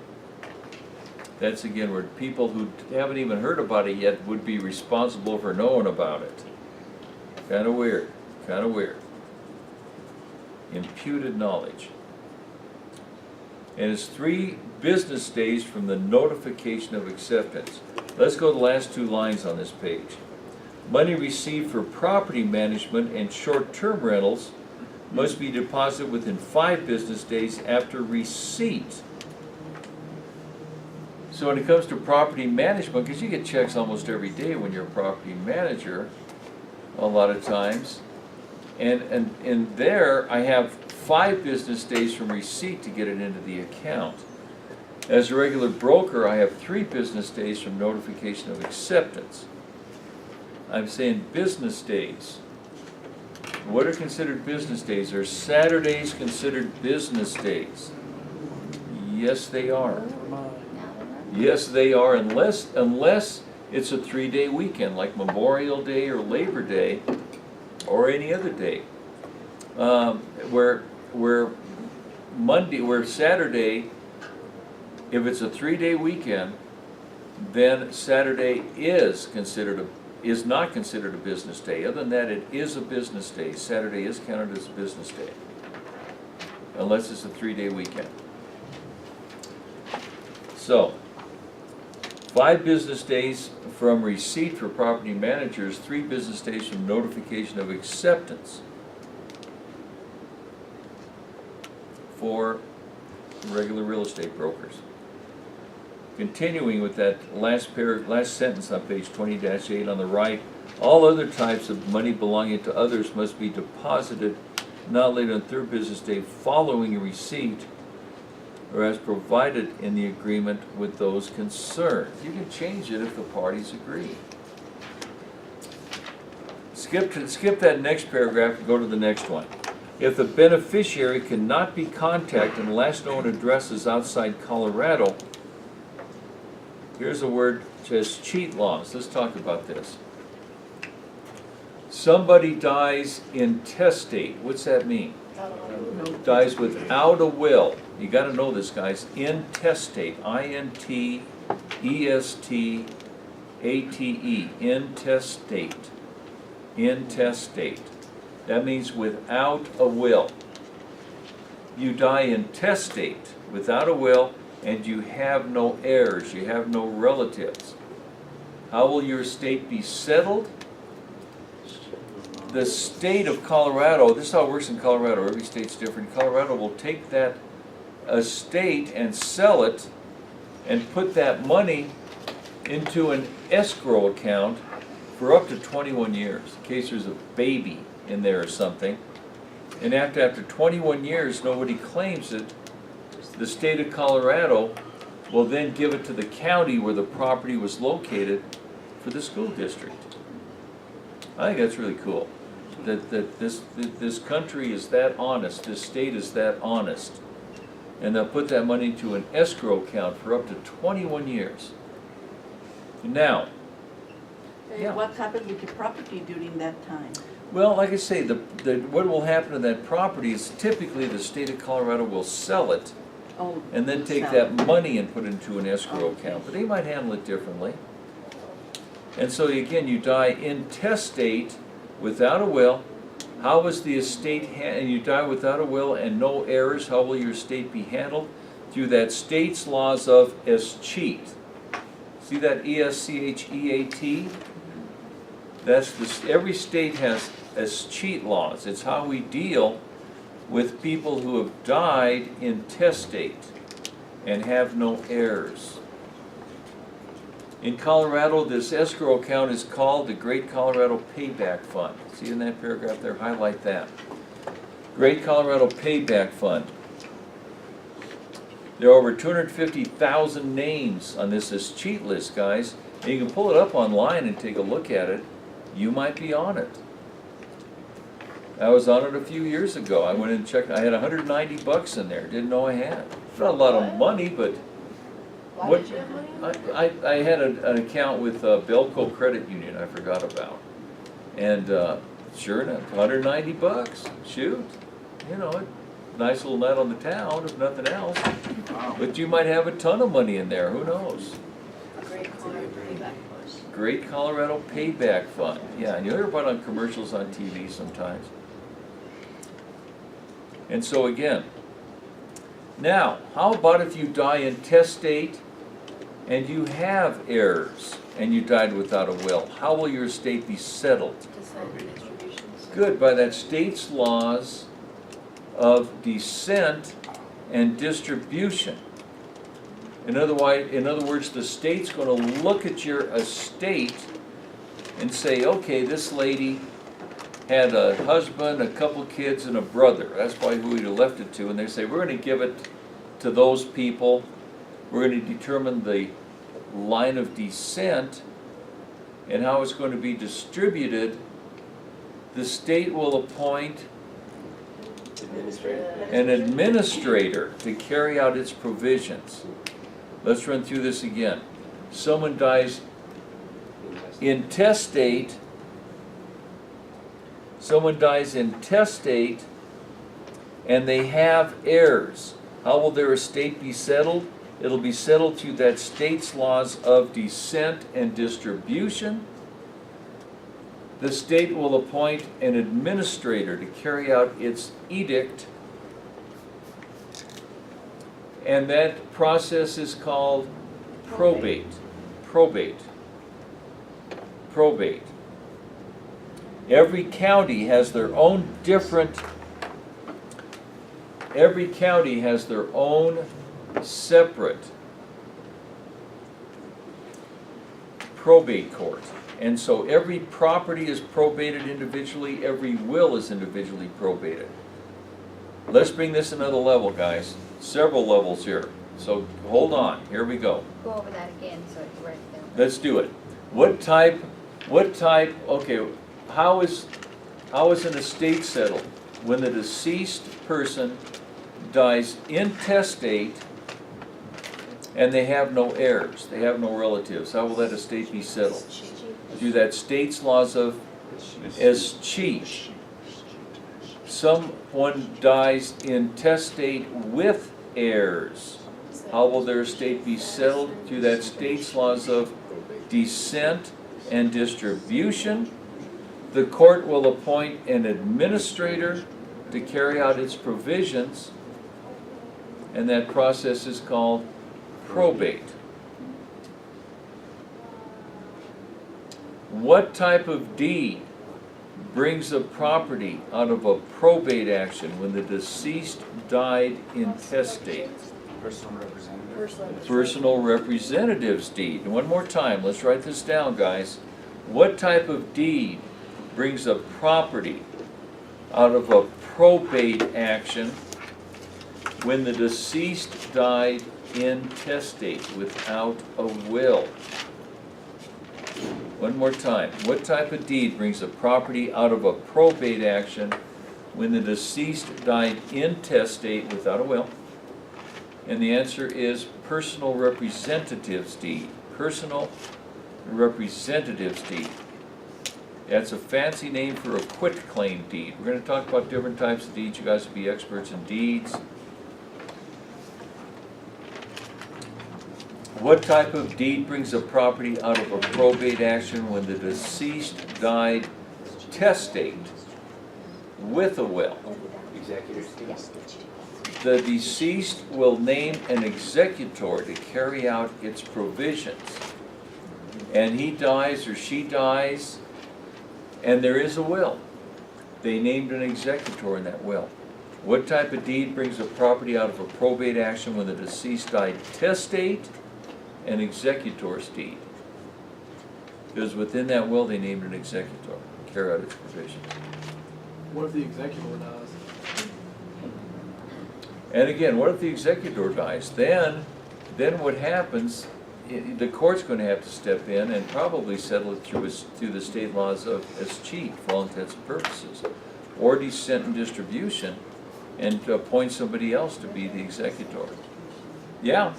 That's again where people who haven't even heard about it yet would be responsible for knowing about it. Kind of weird. Kind of weird. Imputed knowledge. And it's 3 business days from the notification of acceptance. Let's go to the last 2 lines on this page. Money received for property management and short-term rentals must be deposited within 5 business days after receipt. So when it comes to property management, because you get checks almost every day when you're a property manager, a lot of times, and there I have 5 business days from receipt to get it into the account. As a regular broker, I have 3 business days from notification of acceptance. I'm saying business days. What are considered business days? Are Saturdays considered business days? Yes, they are. Yes, they are, unless it's a 3-day weekend, like Memorial Day or Labor Day, or any other day. Where Saturday, if it's a 3-day weekend, then Saturday is not considered a business day. Other than that, it is a business day. Saturday is counted as a business day, unless it's a 3-day weekend. So, 5 business days from receipt for property managers, 3 business days from notification of acceptance for regular real estate brokers. Continuing with that last sentence on page 20-8 on the right, all other types of money belonging to others must be deposited not later than 3rd business day following a receipt or as provided in the agreement with those concerned. You can change it if the parties agree. Skip that next paragraph and go to the next one. If the beneficiary cannot be contacted unless known address is outside Colorado, here's a word that says cheat laws. Let's talk about this. Somebody dies intestate. What's that mean? Dies without a will. You got to know this, guys. Intestate. I-N-T-E-S-T-A-T-E. Intestate. Intestate. That means without a will. You die intestate, without a will, and you have no heirs. You have no relatives. How will your estate be settled? The state of Colorado, this is how it works in Colorado, every state's different. Colorado will take that estate and sell it and put that money into an escrow account for up to 21 years, in case there's a baby in there or something. And after 21 years, nobody claims it, the state of Colorado will then give it to the county where the property was located for the school district. I think that's really cool. That this country is that honest, this state is that honest. And they'll put that money into an escrow account for up to 21 years. Now, yeah. What happens with the property during that time? Well, like I say, what will happen to that property is typically the state of Colorado will sell it Oh, and then take sell that it. money and put it into an escrow Okay. account. But they might handle it differently. And so again, you die intestate without a will. How was the estate, and you die without a will and no heirs, how will your estate be handled? Through that state's laws of escheat. See that E-S-C-H-E-A-T? That's this, every state has escheat laws. It's how we deal with people who have died intestate and have no heirs. In Colorado, this escrow account is called the Great Colorado Payback Fund. See in that paragraph there, highlight that. Great Colorado Payback Fund. There are over 250,000 names on this escheat list, guys. And you can pull it up online and take a look at it. You might be on it. I was on it a few years ago. I went and checked. I had $190 in there. Didn't know I had. Not a lot of money, but Why what? did you have money? I had an account with Belco Credit Union. I forgot about, and sure enough, $190. Shoot, you know, nice little net on the town, if nothing else. Wow. But you might have a ton of money in there. Who knows? Great Colorado Payback Fund. Great Colorado Payback Fund. Yeah, and you hear about it on commercials on TV sometimes. And so again, now, how about if you die intestate and you have heirs and you died without a will? How will your estate be settled? Descent and distributions. Good, by that state's laws of descent and distribution. In other words, the state's going to look at your estate and say, okay, this lady had a husband, a couple kids, and a brother. That's probably who he left it to. And they say, we're going to give it to those people. We're going to determine the line of descent and how it's going to be distributed. The state will appoint an administrator to carry out its provisions. Let's run through this again. Someone dies intestate. Someone dies intestate and they have heirs. How will their estate be settled? It'll be settled through that state's laws of descent and distribution. The state will appoint an administrator to carry out its edict, and that process is called probate. Probate. Probate. Every county has their own different, every county has their own separate probate court. And so every property is probated individually, every will is individually probated. Let's bring this another level, guys. Several levels here. So hold on, here we go. Go over that again so it's right there. Let's do it. What type, okay, how is an estate settled? When the deceased person dies intestate and they have no heirs, they have no relatives, how will that estate be settled? Through that state's laws of escheat. Someone dies intestate with heirs. How will their estate be settled? Through that state's laws of descent and distribution. The court will appoint an administrator to carry out its provisions, and that process is called probate. What type of deed brings a property out of a probate action when the deceased died intestate? Personal representative. Personal representative's deed. And one more time, let's write this down, guys. What type of deed brings a property out of a probate action when the deceased died intestate without a will? One more time. What type of deed brings a property out of a probate action when the deceased died intestate without a will? And the answer is personal representative's deed. Personal representative's deed. That's a fancy name for a quitclaim deed. We're going to talk about different types of deeds. You guys will be experts in deeds. What type of deed brings a property out of a probate action when the deceased died testate with a will? Executor's deed. The deceased will name an executor to carry out its provisions. And he dies or she dies, and there is a will. They named an executor in that will. What type of deed brings a property out of a probate action when the deceased died testate? An executor's deed. Because within that will, they named an executor to carry out its provisions. What if the executor dies? And again, what if the executor dies? Then what happens, the court's gonna have to step in and probably settle it through the state laws of escheat for all intents and purposes. Or descent and distribution, and to appoint somebody else to be the executor. Yeah,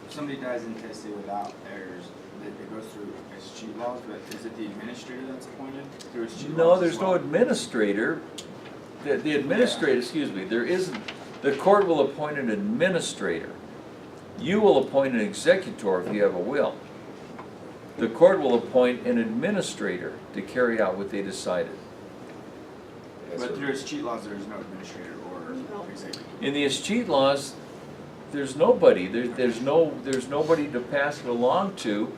Somebody dies intestate without heirs, it goes through escheat laws, but is it the administrator that's appointed through escheat laws? no, as there's no well? administrator. The administrator, excuse me, there isn't, the court will appoint an administrator. You will appoint an executor if you have a will. The court will appoint an administrator to carry out what they decided. But through escheat laws, there is no administrator or executor. In the escheat laws, there's nobody, there's nobody to pass it along to,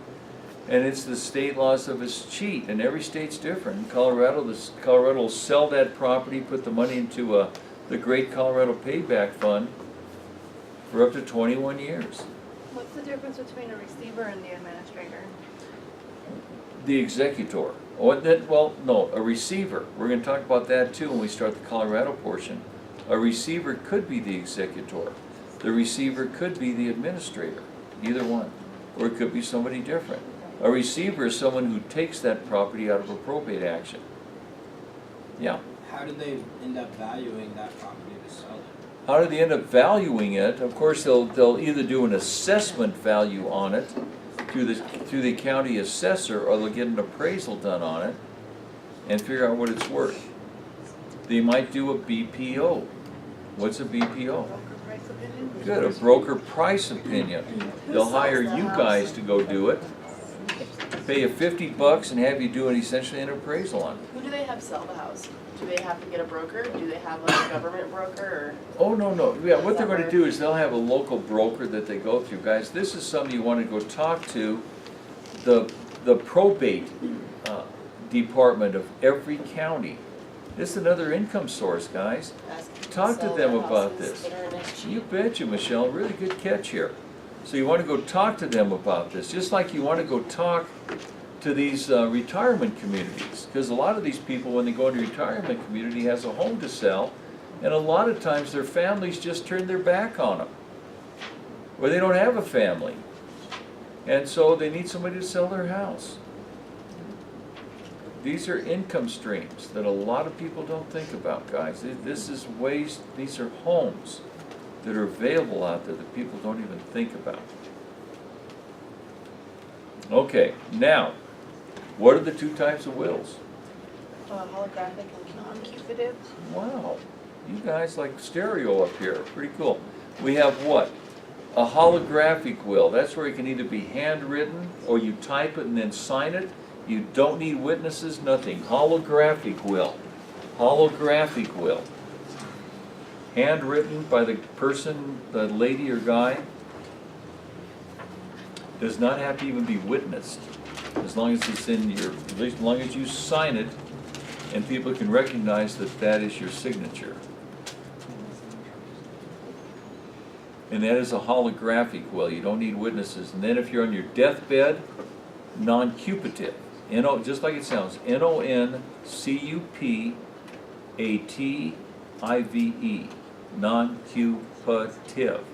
and it's the state laws of escheat, and every state's different. In Colorado, Colorado will sell that property, put the money into the Great Colorado Payback Fund for up to 21 years. What's the difference between a receiver and the administrator? The executor, well, a receiver, we're gonna talk about that too when we start the Colorado portion. A receiver could be the executor. The receiver could be the administrator, either one, or it could be somebody different. A receiver is someone who takes that property out of a probate action. Yeah. How did they end up valuing that property to sell it? How do they end up valuing it? Of course, they'll either do an assessment value on it through the county assessor, or they'll get an appraisal done on it and figure out what it's worth. They might do a BPO. What's a BPO? Price opinion? Good, a broker price opinion. They'll hire you guys to go do it, pay you $50 and have you do essentially an appraisal on it. Who do they have sell the house? Do they have to get a broker? Do they have like a government broker Oh, no, yeah, what they're gonna do is they'll have a local broker that they go through. Guys, this is something you wanna go talk to the probate department of every county. This is another income source, guys. or ask them Talk to sell them their about houses this. that are in escheat? You betcha, Michelle, really good catch here. So you wanna go talk to them about this, just like you wanna go talk to these retirement communities. Because a lot of these people, when they go into retirement community, has a home to sell, and a lot of times their families just turn their back on them. Or they don't have a family. And so they need somebody to sell their house. These are income streams that a lot of people don't think about, guys. This is ways, these are homes that are available out there that people don't even think about. Okay, now, what are the two types of wills? Holographic and non-cupidative? Wow, you guys like stereo up here, pretty cool. We have what? A holographic will. That's where it can either be handwritten or you type it and then sign it. You don't need witnesses, nothing. Holographic will. Holographic will. Handwritten by the person, the lady or guy. Does not have to even be witnessed. As long as it's in your, as long as you sign it and people can recognize that that is your signature. And that is a holographic will. You don't need witnesses. And then if you're on your deathbed, non-cupitive. Just like it sounds, N-O-N-C-U-P-A-T-I-V-E, non-cupitive.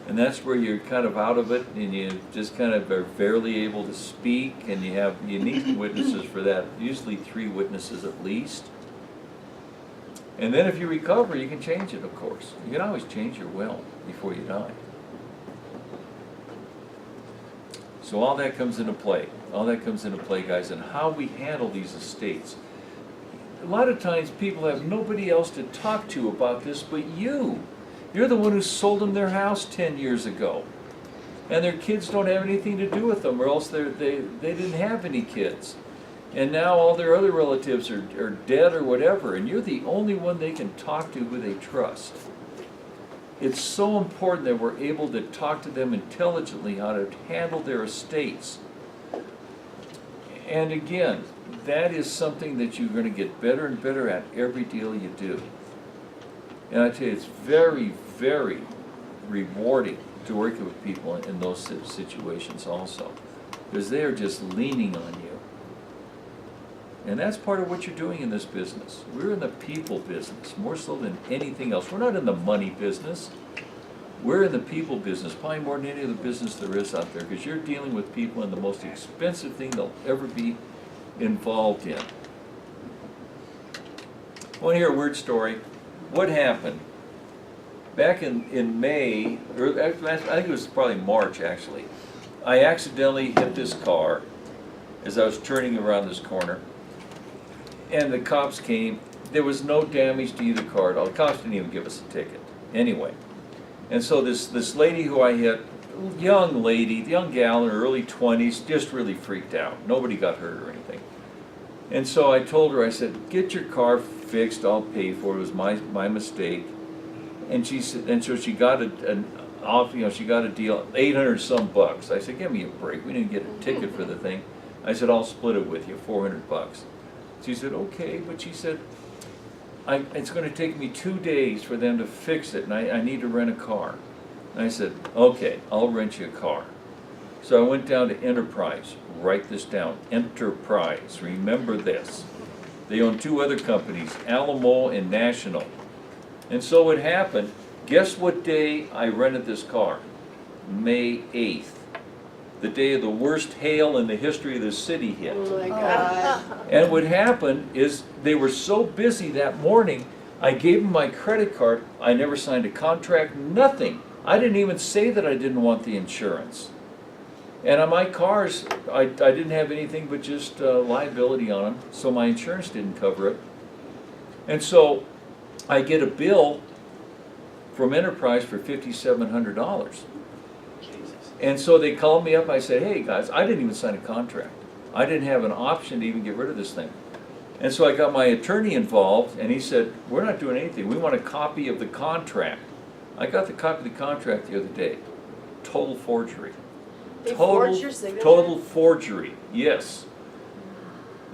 And that's where you're kind of out of it and you just kind of are barely able to speak, and you need witnesses for that, usually 3 witnesses at least. And then if you recover, you can change it, of course. You can always change your will before you die. So all that comes into play. All that comes into play, guys, and how we handle these estates. A lot of times people have nobody else to talk to about this but you. You're the one who sold them their house 10 years ago. And their kids don't have anything to do with them, or else they didn't have any kids. And now all their other relatives are dead or whatever, and you're the only one they can talk to who they trust. It's so important that we're able to talk to them intelligently how to handle their estates. And again, that is something that you're going to get better and better at every deal you do. And I tell you, it's very, very rewarding to work with people in those situations also, because they are just leaning on you. And that's part of what you're doing in this business. We're in the people business, more so than anything else. We're not in the money business. We're in the people business, probably more than any other business there is out there, because you're dealing with people in the most expensive thing they'll ever be involved in. I want to hear a weird story. What happened? Back in May, or I think it was probably March actually, I accidentally hit this car as I was turning around this corner, and the cops came. There was no damage to either car at all. The cops didn't even give us a ticket. Anyway, and so this lady who I hit, young lady, young gal in her early 20s, just really freaked out. Nobody got hurt or anything. And so I told her, I said, get your car fixed, I'll pay for it. It was my mistake. And she said, and so she got she got a deal, 800 some bucks. I said, give me a break. We didn't get a ticket for the thing. I said, I'll split it with you, 400 bucks. She said, okay, but she said, it's going to take me 2 days for them to fix it, and I need to rent a car. And I said, okay, I'll rent you a car. So I went down to Enterprise. Write this down, Enterprise. Remember this. They own two other companies, Alamo and National. And so what happened, guess what day I rented this car? May 8th. The day of the worst hail in the history of the city hit. Oh my God. And what happened is they were so busy that morning, I gave them my credit card. I never signed a contract, nothing. I didn't even say that I didn't want the insurance. And on my cars, I didn't have anything but just liability on them, so my insurance didn't cover it. And so I get a bill from Enterprise for $5,700. And so they called me up. I said, hey guys, I didn't even sign a contract. I didn't have an option to even get rid of this thing. And so I got my attorney involved, and he said, we're not doing anything. We want a copy of the contract. I got the copy of the contract the other day. Total forgery. They forged your signature? Total forgery, yes.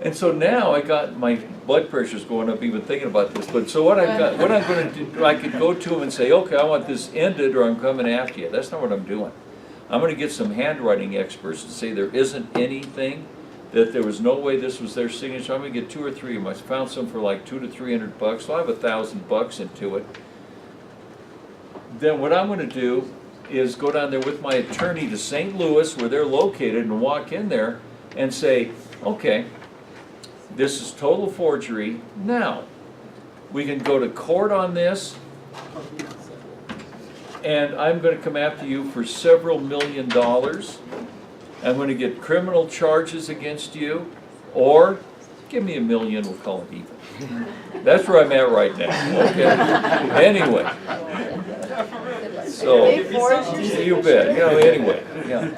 And so now I got, my blood pressure's going up even thinking about this. But so what I'm going to do, I could go to him and say, okay, I want this ended, or I'm coming after you. That's not what I'm doing. I'm going to get some handwriting experts to say there isn't anything, that there was no way this was their signature. I'm going to get 2 or 3 of them. I found some for like $200 to $300, so I have $1,000 into it. Then what I'm going to do is go down there with my attorney to St. Louis, where they're located, and walk in there and say, okay, this is total forgery. Now, we can go to court on this, and I'm going to come after you for several $1 million. I'm going to get criminal charges against you, or give me $1 million, we'll call it even. That's where I'm at right now, okay? Anyway. So, They forged your you signature? bet, anyway, yeah.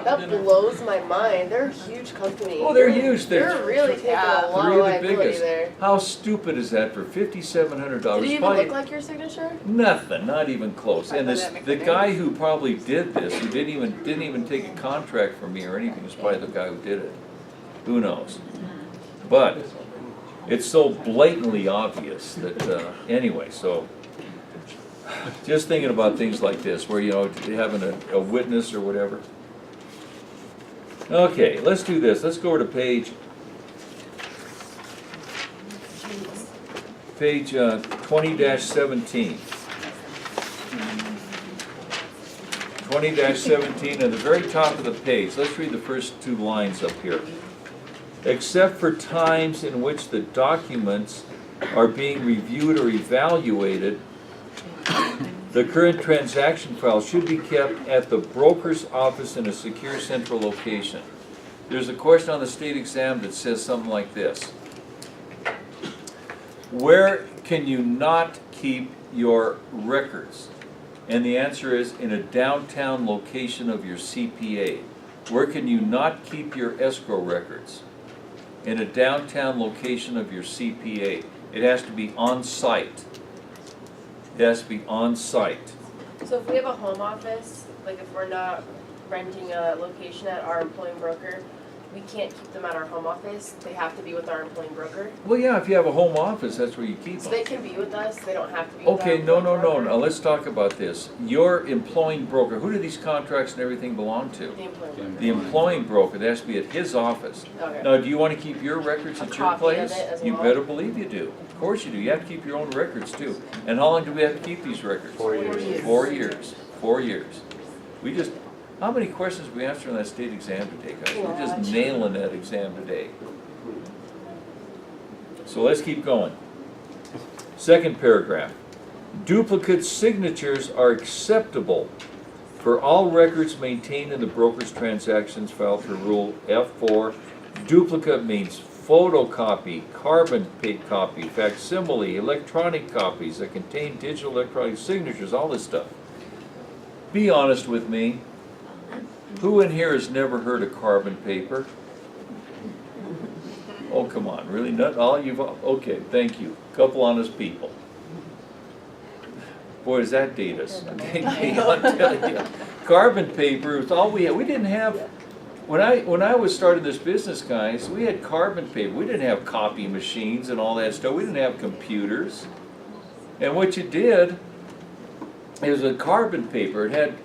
That blows my mind. They're a huge company. Oh, they're huge. They're really taking a lot Three of of the liability biggest. there. How stupid is that for $5,700? Did it even Probably look like your signature? nothing, not even close. And Probably this, that makes the a guy who probably did this, who didn't even take a contract from me or anything, was probably the guy who did it. Who knows? But it's so blatantly obvious that, anyway, so just thinking about things like this, where, having a witness or whatever. Okay, let's do this. Let's go over to page 20-17. 20-17, at the very top of the page. Let's read the first 2 lines up here. Except for times in which the documents are being reviewed or evaluated, the current transaction file should be kept at the broker's office in a secure central location. There's a question on the state exam that says something like this. Where can you not keep your records? And the answer is in a downtown location of your CPA. Where can you not keep your escrow records? In a downtown location of your CPA. It has to be on site. It has to be on site. So if we have a home office, like if we're not renting a location at our employing broker, we can't keep them at our home office, they have to be with our employing broker. Well, yeah, if you have a home office, that's where you keep So them. they can be with us, they don't have to be with our Okay, no, employing broker. now let's talk about this. Your employing broker, who do these contracts and everything belong to? The employing broker. The employing broker, that has to be at his office. Okay. Now, do you want to keep your records A at your copy of place? it as You well? better believe you do. Of course you do. You have to keep your own records too. And how long do we have to keep these records? 4 years. 4 years. 4 years. We just, how many questions we answer on that state exam today, guys? We're just nailing that exam today. So let's keep going. Second paragraph. Duplicate signatures are acceptable for all records maintained in the broker's transactions file through Rule F4. Duplicate means photocopy, carbon copy, facsimile, electronic copies that contain digital electronic signatures, all this stuff. Be honest with me. Who in here has never heard of carbon paper? Oh, come on, really? Not all you've, okay, thank you. Couple honest people. Boy, does that date us. I'll tell you. Carbon paper was all we had. We didn't have, when I was starting this business, guys, we had carbon paper. We didn't have copy machines and all that stuff. We didn't have computers. And what you did is a carbon paper. It had